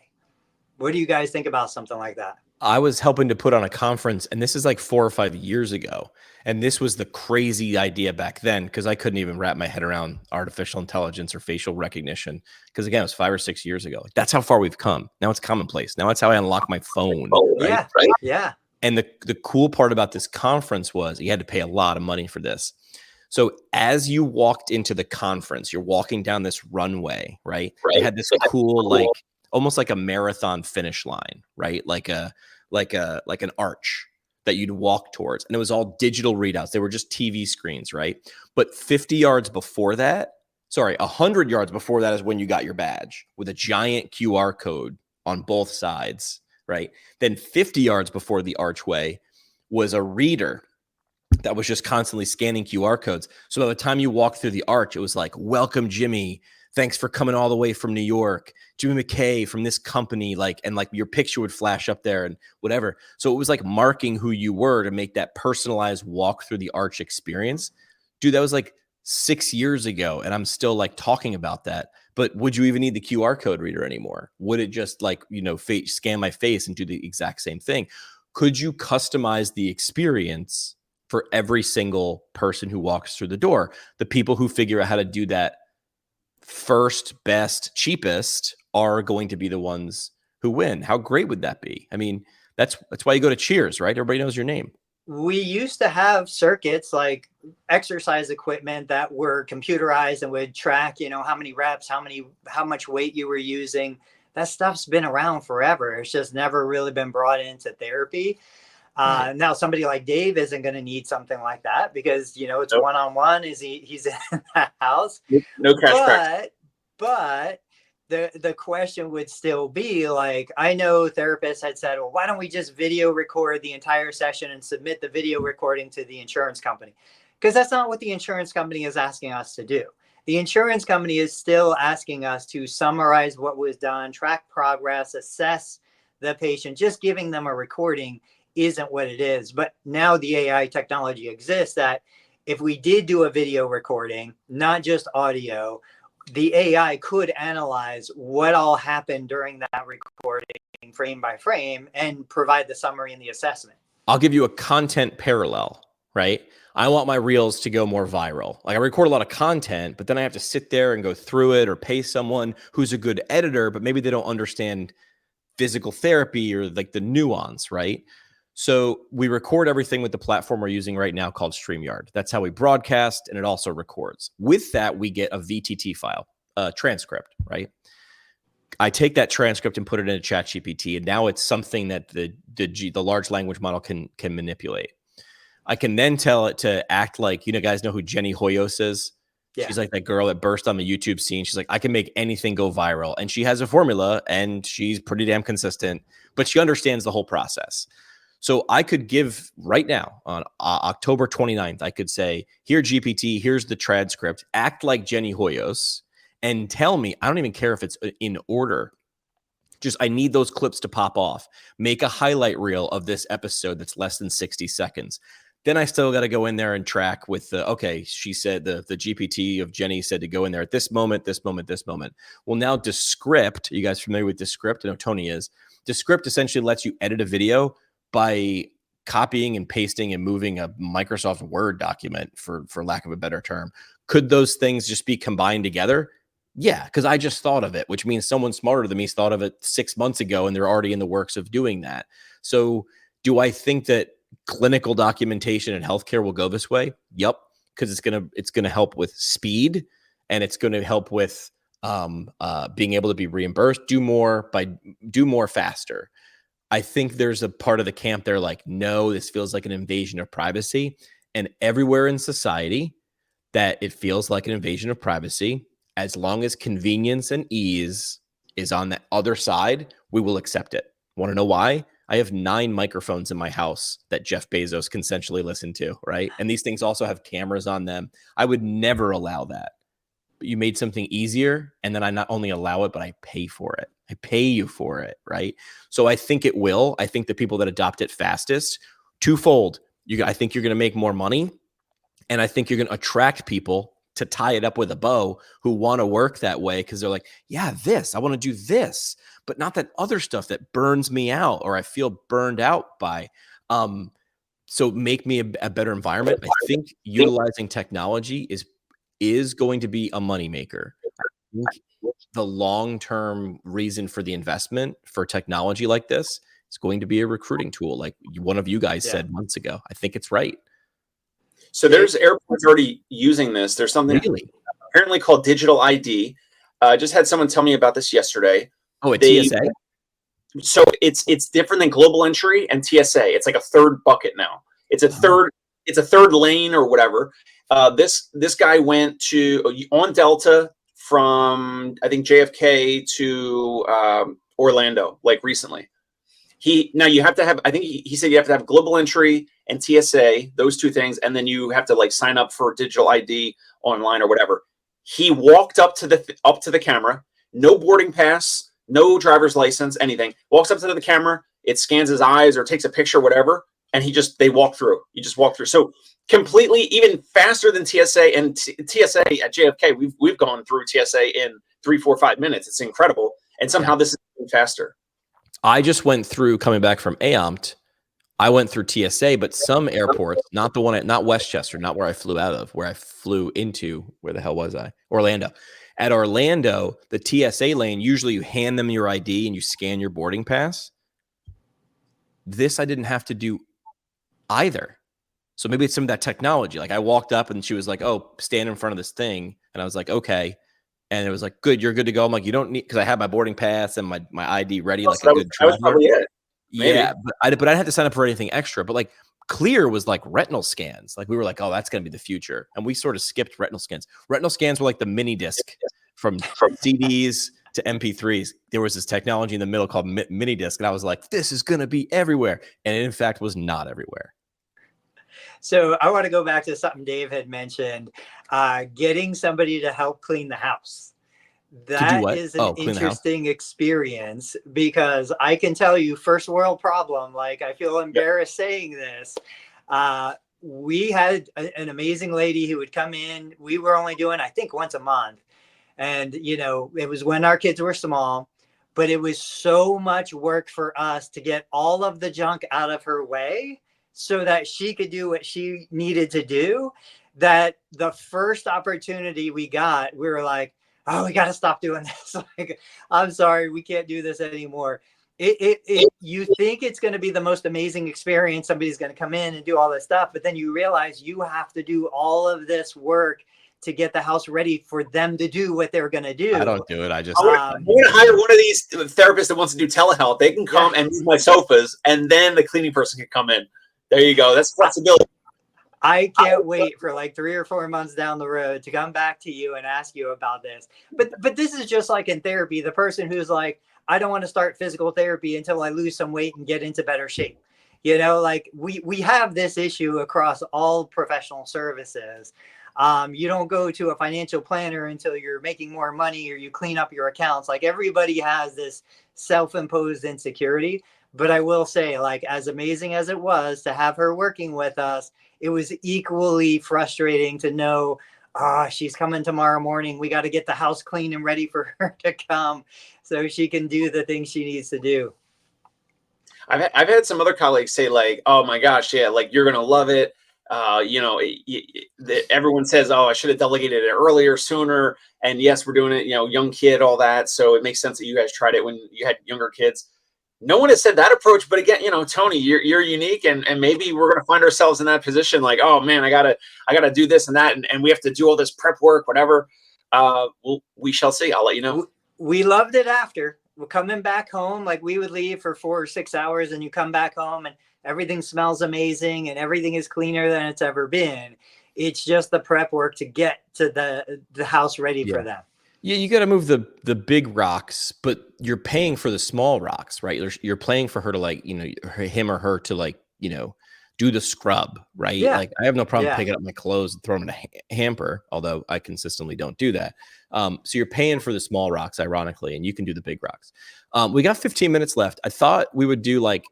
Speaker 3: What do you guys think about something like that?
Speaker 1: I was helping to put on a conference, and this is like 4 or 5 years ago. And this was the crazy idea back then because I couldn't even wrap my head around artificial intelligence or facial recognition. Because again, it was 5 or 6 years ago. Like, that's how far we've come. Now it's commonplace. Now it's how I unlock my phone.
Speaker 3: Right? Yeah.
Speaker 1: And the cool part about this conference was you had to pay a lot of money for this. So as you walked into the conference, you're walking down this runway, right? It had this cool, like almost like a marathon finish line, right? Like an arch that you'd walk towards. And it was all digital readouts. They were just TV screens, right? But 50 yards before that, 100 yards before that is when you got your badge with a giant QR code on both sides, right? Then 50 yards before the archway was a reader that was just constantly scanning QR codes. So by the time you walked through the arch, it was like, welcome, Jimmy. Thanks for coming all the way from New York. Jimmy McKay from this company, and your picture would flash up there and whatever. So it was like marking who you were to make that personalized walk through the arch experience. Dude, that was like 6 years ago, and I'm still like talking about that. But would you even need the QR code reader anymore? Would it just scan my face and do the exact same thing? Could you customize the experience for every single person who walks through the door? The people who figure out how to do that first, best, cheapest are going to be the ones who win. How great would that be? I mean, that's why you go to Cheers, right? Everybody knows your name.
Speaker 3: We used to have circuits like exercise equipment that were computerized and would track, how many reps, how much weight you were using. That stuff's been around forever. It's just never really been brought into therapy. Now somebody like Dave isn't going to need something like that because, it's one-on-one. He's in that house.
Speaker 2: No cash back.
Speaker 3: But the question would still be like, I know therapists had said, well, why don't we just video record the entire session and submit the video recording to the insurance company? Because that's not what the insurance company is asking us to do. The insurance company is still asking us to summarize what was done, track progress, assess the patient. Just giving them a recording isn't what it is. But now the AI technology exists that if we did do a video recording, not just audio, the AI could analyze what all happened during that recording frame by frame and provide the summary and the assessment.
Speaker 1: I'll give you a content parallel, right? I want my reels to go more viral. Like I record a lot of content, but then I have to sit there and go through it or pay someone who's a good editor, but maybe they don't understand physical therapy or like the nuance, right? So we record everything with the platform we're using right now called StreamYard. That's how we broadcast, and it also records. With that, we get a VTT file, a transcript, right? I take that transcript and put it in a ChatGPT, and now it's something that the large language model can manipulate. I can then tell it to act like, you know, guys know who Jenny Hoyos is? Yeah. She's like that girl that burst on the YouTube scene. She's like, I can make anything go viral. And she has a formula, and she's pretty damn consistent, but she understands the whole process. So I could give right now on October 29th, I could say, here, GPT, here's the transcript, act like Jenny Hoyos, and tell me, I don't even care if it's in order. Just, I need those clips to pop off. Make a highlight reel of this episode that's less than 60 seconds. Then I still got to go in there and track with the, okay, she said the GPT of Jenny said to go in there at this moment, this moment, this moment. Well, now Descript, you guys familiar with Descript? I know Tony is. Descript essentially lets you edit a video by copying and pasting and moving a Microsoft Word document, for lack of a better term. Could those things just be combined together? Yeah, because I just thought of it, which means someone smarter than me thought of it 6 months ago, and they're already in the works of doing that. So do I think that clinical documentation in healthcare will go this way? Yep, because it's gonna help with speed, and it's going to help with being able to be reimbursed, do more faster. I think there's a part of the camp there like, no, this feels like an invasion of privacy. And everywhere in society that it feels like an invasion of privacy, as long as convenience and ease is on the other side, we will accept it. Want to know why? I have 9 microphones in my house that Jeff Bezos consensually listened to, right? And these things also have cameras on them. I would never allow that. But you made something easier, and then I not only allow it, but I pay for it. I pay you for it, right? So I think it will. I think the people that adopt it fastest, twofold. I think you're going to make more money, and I think you're going to attract people to tie it up with a bow who want to work that way because they're like, yeah, I want to do this, but not that other stuff that burns me out or I feel burned out by. So make me a better environment. I think utilizing technology is going to be a moneymaker. I think the long-term reason for the investment for technology like this is going to be a recruiting tool, like one of you guys said months ago. I think it's right.
Speaker 2: So there's airports already using this. There's something apparently called digital ID. Just had someone tell me about this yesterday.
Speaker 1: Oh, it's TSA?
Speaker 2: So it's different than global entry and TSA. It's like a third bucket now. It's a third lane or whatever. This guy went on Delta from, I think, JFK to Orlando, like recently. You have to have, I think he said you have to have global entry and TSA, those two things, and then you have to like sign up for digital ID online or whatever. He walked up to the camera, no boarding pass, no driver's license, anything. Walks up to the camera, it scans his eyes or takes a picture, whatever, and they walk through. You just walk through. So completely, even faster than TSA. And TSA at JFK, we've gone through TSA in 3, 4, 5 minutes. It's incredible, and somehow this is faster.
Speaker 1: I just went through coming back from AOMT. I went through TSA, but some airports, not Westchester, not where I flew out of, where I flew into, where the hell was I? Orlando. At Orlando, the TSA lane, usually you hand them your ID and you scan your boarding pass. This I didn't have to do either. So maybe it's some of that technology. Like I walked up and she was like, oh, stand in front of this thing. And I was like, okay. And it was like, good, you're good to go. I'm like, you don't need, because I had my boarding pass and my ID ready, like a good traveler. That was probably it. Maybe. Yeah, but I didn't have to sign up for anything extra. But like Clear was like retinal scans. Like we were like, oh, that's going to be the future. And we sort of skipped retinal scans. Retinal scans were like the mini disc from CDs to MP3s, there was this technology in the middle called mini disc, and I was like, this is going to be everywhere. And it in fact was not everywhere.
Speaker 3: So I want to go back to something Dave had mentioned, getting somebody to help clean the house. That is an interesting experience, because I can tell you, first world problem, like I feel embarrassed saying this. We had an amazing lady who would come in. We were only doing, I think, once a month. And, you know, it was when our kids were small, but it was so much work for us to get all of the junk out of her way so that she could do what she needed to do, that the first opportunity we got, we were like, oh, we got to stop doing this. Like, I'm sorry, we can't do this anymore. You think it's going to be the most amazing experience. Somebody's going to come in and do all this stuff, but then you realize you have to do all of this work to get the house ready for them to do what they're going to do.
Speaker 1: I don't do it. I'm going
Speaker 2: to hire one of these therapists that wants to do telehealth. They can come and move my sofas, and then the cleaning person can come in. There you go. That's flexibility.
Speaker 3: I can't wait for like 3 or 4 months down the road to come back to you and ask you about this. But this is just like in therapy, the person who's like, I don't want to start physical therapy until I lose some weight and get into better shape. You know, like we have this issue across all professional services. You don't go to a financial planner until you're making more money or you clean up your accounts. Like everybody has this self-imposed insecurity. But I will say, like, as amazing as it was to have her working with us, it was equally frustrating to know, she's coming tomorrow morning. We got to get the house clean and ready for her to come so she can do the things she needs to do.
Speaker 2: I've had some other colleagues say like, oh my gosh, yeah, like you're going to love it. You know, everyone says, oh, I should have delegated it earlier, sooner. And yes, we're doing it, you know, young kid, all that. So it makes sense that you guys tried it when you had younger kids. No one has said that approach, but again, you know, Tony, you're unique, and maybe we're going to find ourselves in that position. Like, oh man, I gotta do this and that, and we have to do all this prep work, whatever. We shall see. I'll let you know.
Speaker 3: We loved it after. We're coming back home. Like we would leave for 4 or 6 hours, and you come back home, and everything smells amazing, and everything is cleaner than it's ever been. It's just the prep work to get to the house ready for them.
Speaker 1: Yeah, you got to move the big rocks, but you're paying for the small rocks, right? You're paying for her to, like, you know, him or her to, like, you know, do the scrub, right? Yeah. Like I have no problem picking up my clothes and throwing them in a hamper, although I consistently don't do that. So you're paying for the small rocks, ironically, and you can do the big rocks. We got 15 minutes left. I thought we would do like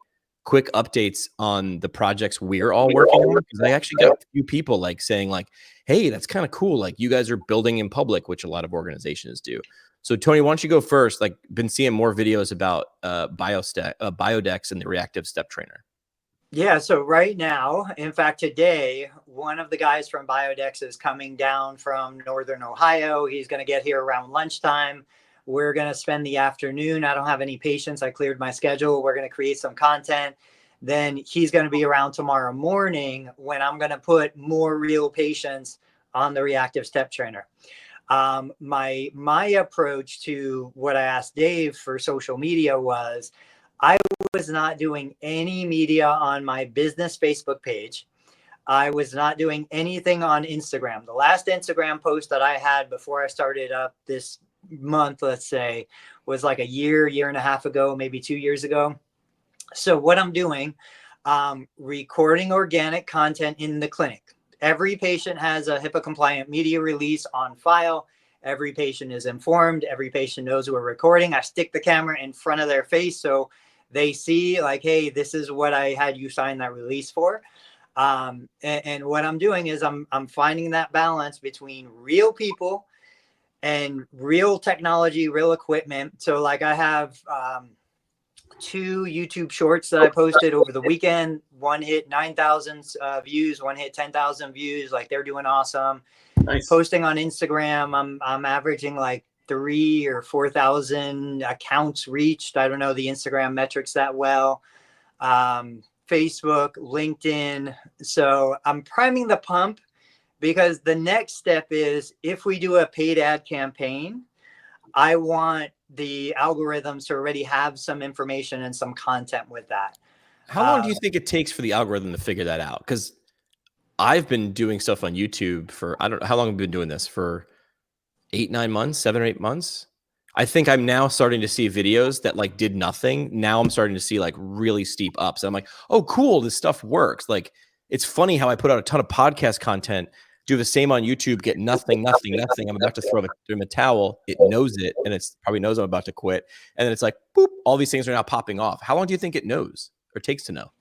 Speaker 1: quick updates on the projects we're all working on, because I actually got a few people like saying like, hey, that's kind of cool. Like you guys are building in public, which a lot of organizations do. So Tony, why don't you go first? Like been seeing more videos about Biodex and the reactive step trainer.
Speaker 3: Yeah. So right now, in fact, today, one of the guys from Biodex is coming down from Northern Ohio. He's going to get here around lunchtime. We're going to spend the afternoon. I don't have any patients. I cleared my schedule. We're going to create some content. Then he's going to be around tomorrow morning when I'm going to put more real patients on the reactive step trainer. My approach to what I asked Dave for social media was, I was not doing any media on my business Facebook page. I was not doing anything on Instagram. The last Instagram post that I had before I started up this month, let's say, was like a year and a half ago, maybe 2 years ago. So what I'm doing, recording organic content in the clinic. Every patient has a HIPAA compliant media release on file. Every patient is informed. Every patient knows we're recording. I stick the camera in front of their face so they see like, hey, this is what I had you sign that release for. And what I'm doing is I'm finding that balance between real people and real technology, real equipment. So like I have 2 YouTube shorts that I posted over the weekend. One hit 9,000 views, one hit 10,000 views. Like they're doing awesome. Nice. Posting on Instagram, I'm averaging like 3,000 or 4,000 accounts reached. I don't know the Instagram metrics that well. Facebook, LinkedIn. So I'm priming the pump, because the next step is, if we do a paid ad campaign, I want the algorithms to already have some information and some content with that.
Speaker 1: How long do you think it takes for the algorithm to figure that out? Because I've been doing stuff on YouTube for, I don't know, how long have I been doing this? For 8, 9 months, 7 or 8 months. I think I'm now starting to see videos that like did nothing. Now I'm starting to see like really steep ups. I'm like, oh, cool. This stuff works. Like, it's funny how I put out a ton of podcast content, do the same on YouTube, get nothing. I'm about to throw him a towel. It knows it. And it's probably knows I'm about to quit. And then it's like, boop, all these things are now popping off. How long do you think it knows or takes to know?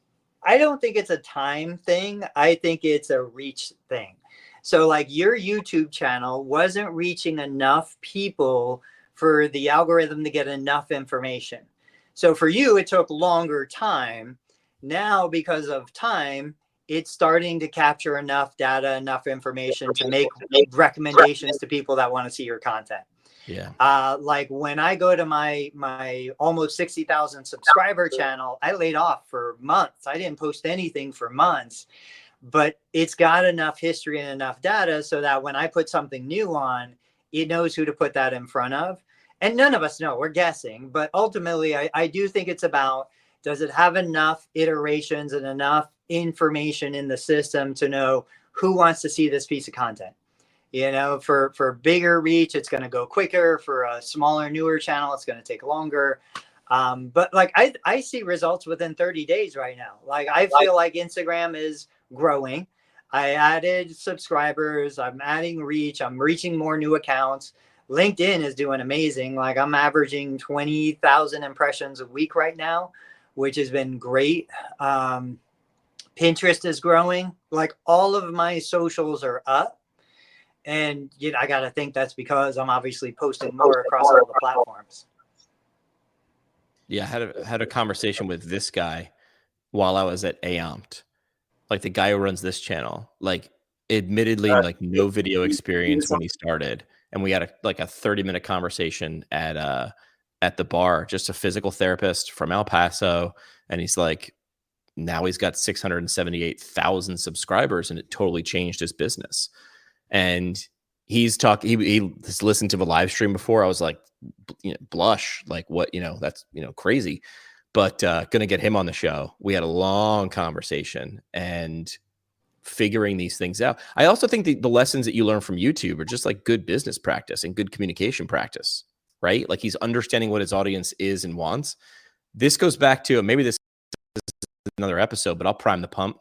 Speaker 3: I don't think it's a time thing. I think it's a reach thing. So like your YouTube channel wasn't reaching enough people for the algorithm to get enough information. So for you, it took longer time. Now, because of time, it's starting to capture enough data, enough information to make recommendations to people that want to see your content.
Speaker 1: Yeah.
Speaker 3: Like when I go to my almost 60,000 subscriber channel, I laid off for months. I didn't post anything for months, but it's got enough history and enough data so that when I put something new on, it knows who to put that in front of. And none of us know, we're guessing, but ultimately I do think it's about, does it have enough iterations and enough information in the system to know who wants to see this piece of content? You know, for bigger reach, it's going to go quicker. For a smaller, newer channel, it's going to take longer. But like I see results within 30 days right now. Like I feel like Instagram is growing. I added subscribers. I'm adding reach. I'm reaching more new accounts. LinkedIn is doing amazing. Like I'm averaging 20,000 impressions a week right now, which has been great. Pinterest is growing. Like all of my socials are up. And you know, I got to think that's because I'm obviously posting more across all the platforms.
Speaker 1: Yeah, I had a conversation with this guy while I was at AOMT. Like the guy who runs this channel, like admittedly like no video experience when he started. And we had a 30-minute conversation at the bar, just a physical therapist from El Paso. And he's like, now he's got 678,000 subscribers and it totally changed his business. And he's talking, he has listened to the live stream before. I was like, you know, blush, like what, you know, that's, you know, crazy, but going to get him on the show. We had a long conversation and figuring these things out. I also think the lessons that you learn from YouTube are just like good business practice and good communication practice, right? Like he's understanding what his audience is and wants. This goes back to, maybe this is another episode, but I'll prime the pump.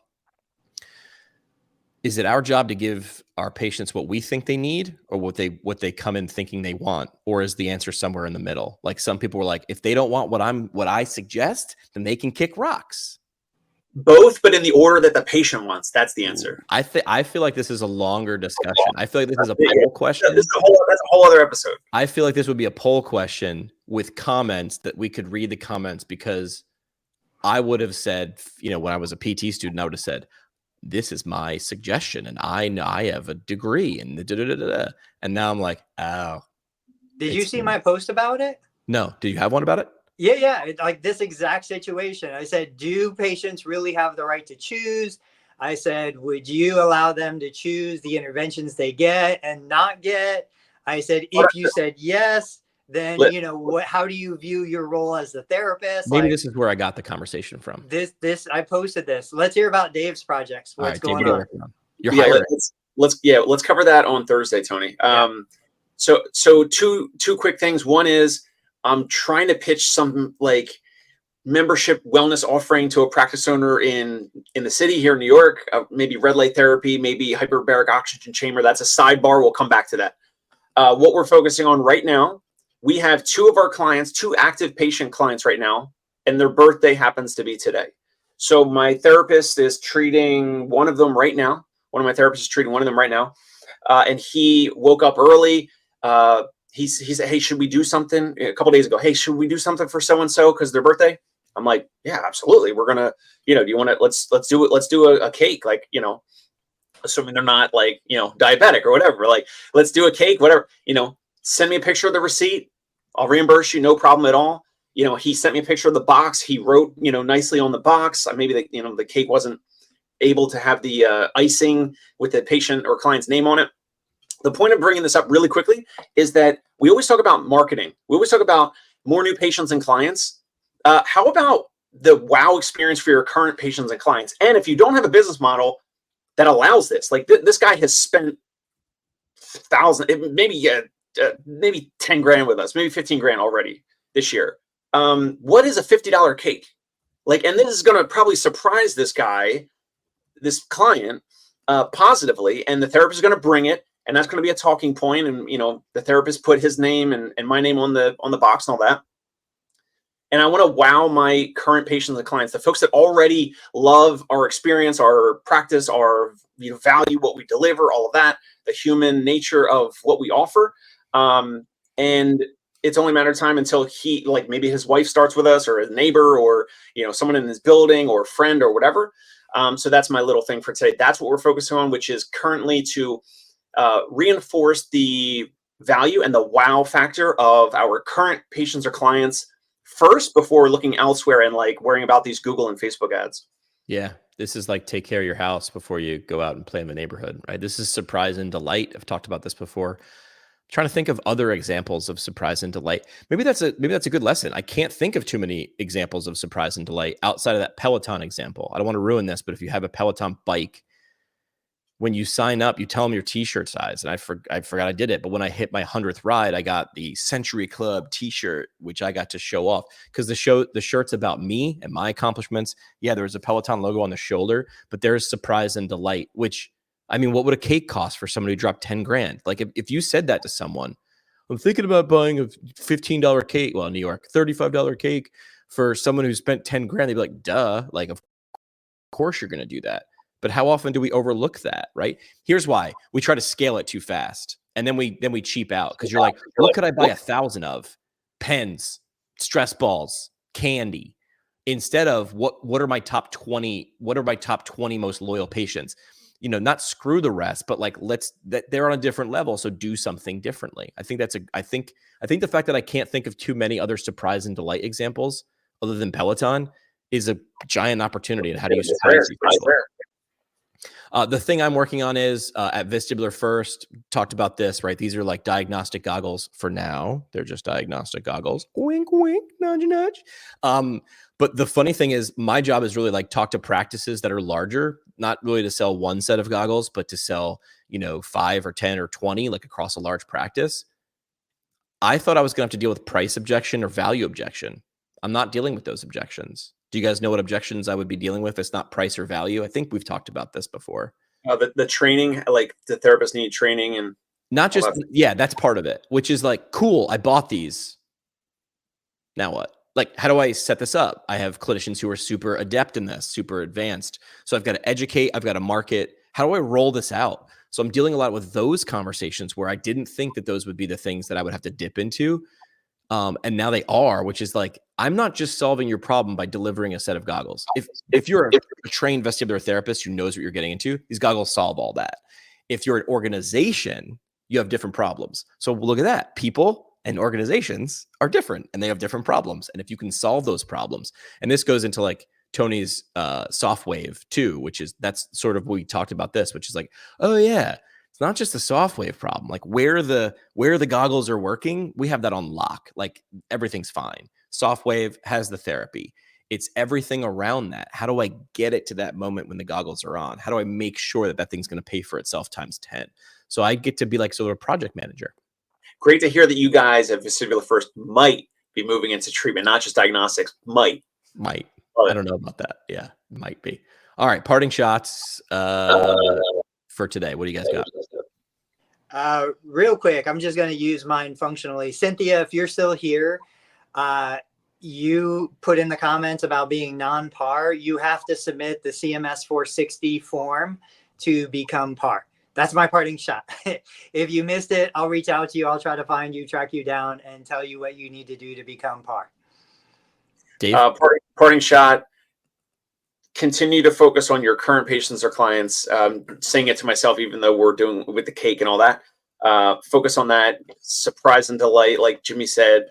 Speaker 1: Is it our job to give our patients what we think they need or what they come in thinking they want? Or is the answer somewhere in the middle? Like some people were like, if they don't want what I suggest, then they can kick rocks.
Speaker 2: Both, but in the order that the patient wants. That's the answer.
Speaker 1: I feel like this is a longer discussion. I feel like this is a poll question.
Speaker 2: That's a whole other episode.
Speaker 1: I feel like this would be a poll question with comments that we could read the comments, because I would have said, you know, when I was a PT student, I would have said, this is my suggestion and I have a degree and and now I'm like, oh.
Speaker 3: Did you see my post about it?
Speaker 1: No. Do you have one about it?
Speaker 3: Yeah. Like this exact situation. I said, do patients really have the right to choose? I said, would you allow them to choose the interventions they get and not get? I said, if you said yes, then, you know, how do you view your role as the therapist?
Speaker 1: Maybe this is where I got the conversation from.
Speaker 3: I posted this. Let's hear about Dave's projects. What's going on?
Speaker 1: You're hiring.
Speaker 2: Let's cover that on Thursday, Tony. So two quick things. One is I'm trying to pitch some like membership wellness offering to a practice owner in the city here in New York, maybe red light therapy, maybe hyperbaric oxygen chamber. That's a sidebar. We'll come back to that. What we're focusing on right now, we have two of our clients, two active patient clients right now, and their birthday happens to be today. So my therapist is treating one of them right now. One of my therapists is treating one of them right now. And he woke up early. He said, hey, should we do something? A couple days ago, hey, should we do something for so-and-so because their birthday? I'm like, yeah, absolutely. We're going to, you know, do you want to, let's do it. Let's do a cake. Like, you know, assuming they're not like, you know, diabetic or whatever, like, let's do a cake, whatever, you know, send me a picture of the receipt. I'll reimburse you. No problem at all. You know, he sent me a picture of the box. He wrote, you know, nicely on the box. Maybe the, you know, the cake wasn't able to have the icing with the patient or client's name on it. The point of bringing this up really quickly is that we always talk about marketing. We always talk about more new patients and clients. How about the wow experience for your current patients and clients? And if you don't have a business model that allows this, like this guy has spent maybe maybe 10 grand with us, maybe 15 grand already this year. What is a $50 cake? Like, and this is going to probably surprise this client positively, and the therapist is going to bring it, and that's going to be a talking point. And, you know, the therapist put his name and my name on the box and all that. And I want to wow my current patients and clients, the folks that already love our experience, our practice, our, you know, value what we deliver, all of that, the human nature of what we offer. And it's only a matter of time until he, like, maybe his wife starts with us, or a neighbor, or, you know, someone in his building, or a friend, or whatever. So that's my little thing for today. That's what we're focusing on, which is currently to reinforce the value and the wow factor of our current patients or clients first, before looking elsewhere and like worrying about these Google and Facebook ads.
Speaker 1: Yeah. This is like, take care of your house before you go out and play in the neighborhood, right? This is surprise and delight. I've talked about this before. I'm trying to think of other examples of surprise and delight. Maybe that's a good lesson. I can't think of too many examples of surprise and delight outside of that Peloton example. I don't want to ruin this, but if you have a Peloton bike, when you sign up, you tell them your t-shirt size. And I forgot I did it. But when I hit my 100th ride, I got the Century Club t-shirt, which I got to show off, because the shirt's about me and my accomplishments. Yeah, there was a Peloton logo on the shoulder, but there's surprise and delight, which, I mean, what would a cake cost for somebody who dropped 10 grand? Like, if you said that to someone, I'm thinking about buying a $15 cake, well, in New York, $35 cake for someone who spent 10 grand, they'd be like, duh, like, of course you're going to do that. But how often do we overlook that, right? Here's why. We try to scale it too fast. And then we cheap out, because you're like, what could I buy 1,000 of? Pens, stress balls, candy. Instead of what are my top 20 most loyal patients? You know, not screw the rest, but like, they're on a different level, so do something differently. I think the fact that I can't think of too many other surprise and delight examples other than Peloton is a giant opportunity. And how do you surprise people? The thing I'm working on is at Vestibular First, talked about this, right? These are like diagnostic goggles for now. They're just diagnostic goggles. Wink, wink, nudge, nudge. But the funny thing is, my job is really like talk to practices that are larger, not really to sell one set of goggles, but to sell, you know, 5 or 10 or 20, like across a large practice. I thought I was going to have to deal with price objection or value objection. I'm not dealing with those objections. Do you guys know what objections I would be dealing with? It's not price or value. I think we've talked about this before.
Speaker 2: The training, like the therapists need training, and
Speaker 1: not just, yeah, that's part of it, which is like, cool, I bought these. Now what? Like, how do I set this up? I have clinicians who are super adept in this, super advanced. So I've got to educate, I've got to market. How do I roll this out? So I'm dealing a lot with those conversations where I didn't think that those would be the things that I would have to dip into. And now they are, which is like, I'm not just solving your problem by delivering a set of goggles. If you're a trained vestibular therapist who knows what you're getting into, these goggles solve all that. If you're an organization, you have different problems. So look at that. People and organizations are different, and they have different problems. And if you can solve those problems, and this goes into like Tony's soft wave too, that's sort of, we talked about this, which is like, oh yeah, it's not just the soft wave problem. Like where the goggles are working, we have that on lock. Like everything's fine. Soft wave has the therapy. It's everything around that. How do I get it to that moment when the goggles are on? How do I make sure that thing's going to pay for itself times 10? So I get to be like sort of a project manager.
Speaker 2: Great to hear that you guys at Vestibular First might be moving into treatment, not just diagnostics. Might.
Speaker 1: I don't know about that. Yeah, might be. All right, parting shots for today. What do you guys got?
Speaker 3: Real quick, I'm just going to use mine functionally. Cynthia, if you're still here, you put in the comments about being non-PAR. You have to submit the CMS 460 form to become PAR. That's my parting shot. If you missed it, I'll reach out to you. I'll try to find you, track you down, and tell you what you need to do to become PAR.
Speaker 1: Dave?
Speaker 2: Parting shot. Continue to focus on your current patients or clients. Saying it to myself, even though we're doing with the cake and all that. Focus on that. Surprise and delight, like Jimmy said,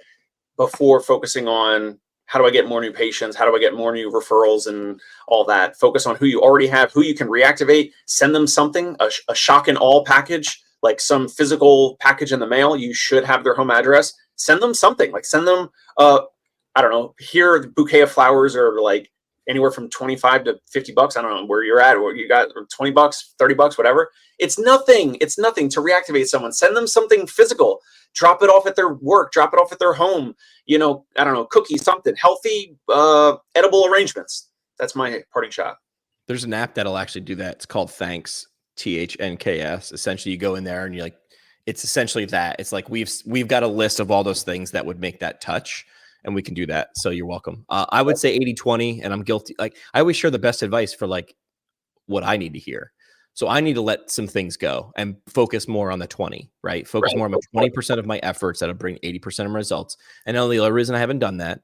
Speaker 2: before focusing on how do I get more new patients? How do I get more new referrals and all that? Focus on who you already have, who you can reactivate. Send them something, a shock and all package, like some physical package in the mail. You should have their home address. Send them something, like send them, I don't know, here a bouquet of flowers, or like anywhere from 25 to 50 bucks. I don't know where you're at, or you got 20 bucks, 30 bucks, whatever. It's nothing. It's nothing to reactivate someone. Send them something physical. Drop it off at their work. Drop it off at their home. You know, I don't know, cookies, something healthy, edible arrangements. That's my parting shot.
Speaker 1: There's an app that'll actually do that. It's called Thanks, THNKS. Essentially, you go in there and you're like, it's essentially that. It's like we've got a list of all those things that would make that touch, and we can do that. So you're welcome. I would say 80-20, and I'm guilty. Like, I always share the best advice for like what I need to hear. So I need to let some things go and focus more on the 20, right? Focus more on the 20% of my efforts that'll bring 80% of my results. And the only other reason I haven't done that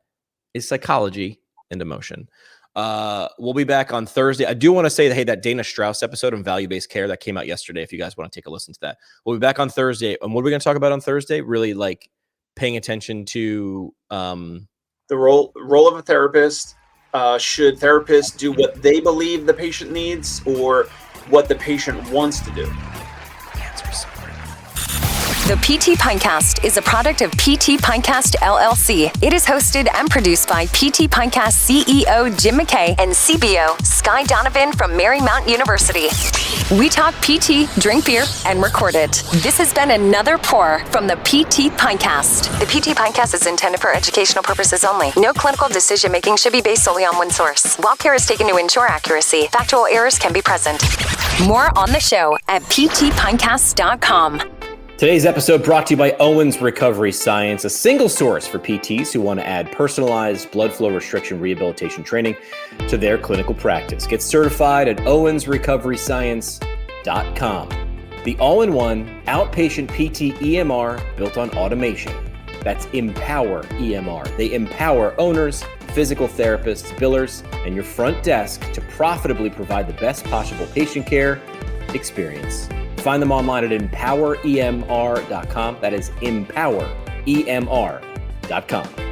Speaker 1: is psychology and emotion. We'll be back on Thursday. I do want to say that, hey, that Dana Strauss episode on value-based care that came out yesterday, if you guys want to take a listen to that, we'll be back on Thursday. And what are we going to talk about on Thursday? Really like paying attention to
Speaker 2: the role of a therapist. Should therapists do what they believe the patient needs or what the patient wants to do?
Speaker 4: The PT Pinecast is a product of PT Pinecast LLC. It is hosted and produced by PT Pinecast CEO Jim McKay and CBO Sky Donovan from Marymount University. We talk PT, drink beer, and record it. This has been another pour from the PT Pinecast. The PT Pinecast is intended for educational purposes only. No clinical decision-making should be based solely on one source. While care is taken to ensure accuracy, factual errors can be present. More on the show at ptpinecast.com.
Speaker 1: Today's episode brought to you by Owens Recovery Science, a single source for PTs who want to add personalized blood flow restriction rehabilitation training to their clinical practice. Get certified at owensrecoveryscience.com. The all-in-one outpatient PT EMR built on automation. That's Empower EMR. They empower owners, physical therapists, billers, and your front desk to profitably provide the best possible patient care experience. Find them online at empoweremr.com. That is empoweremr.com.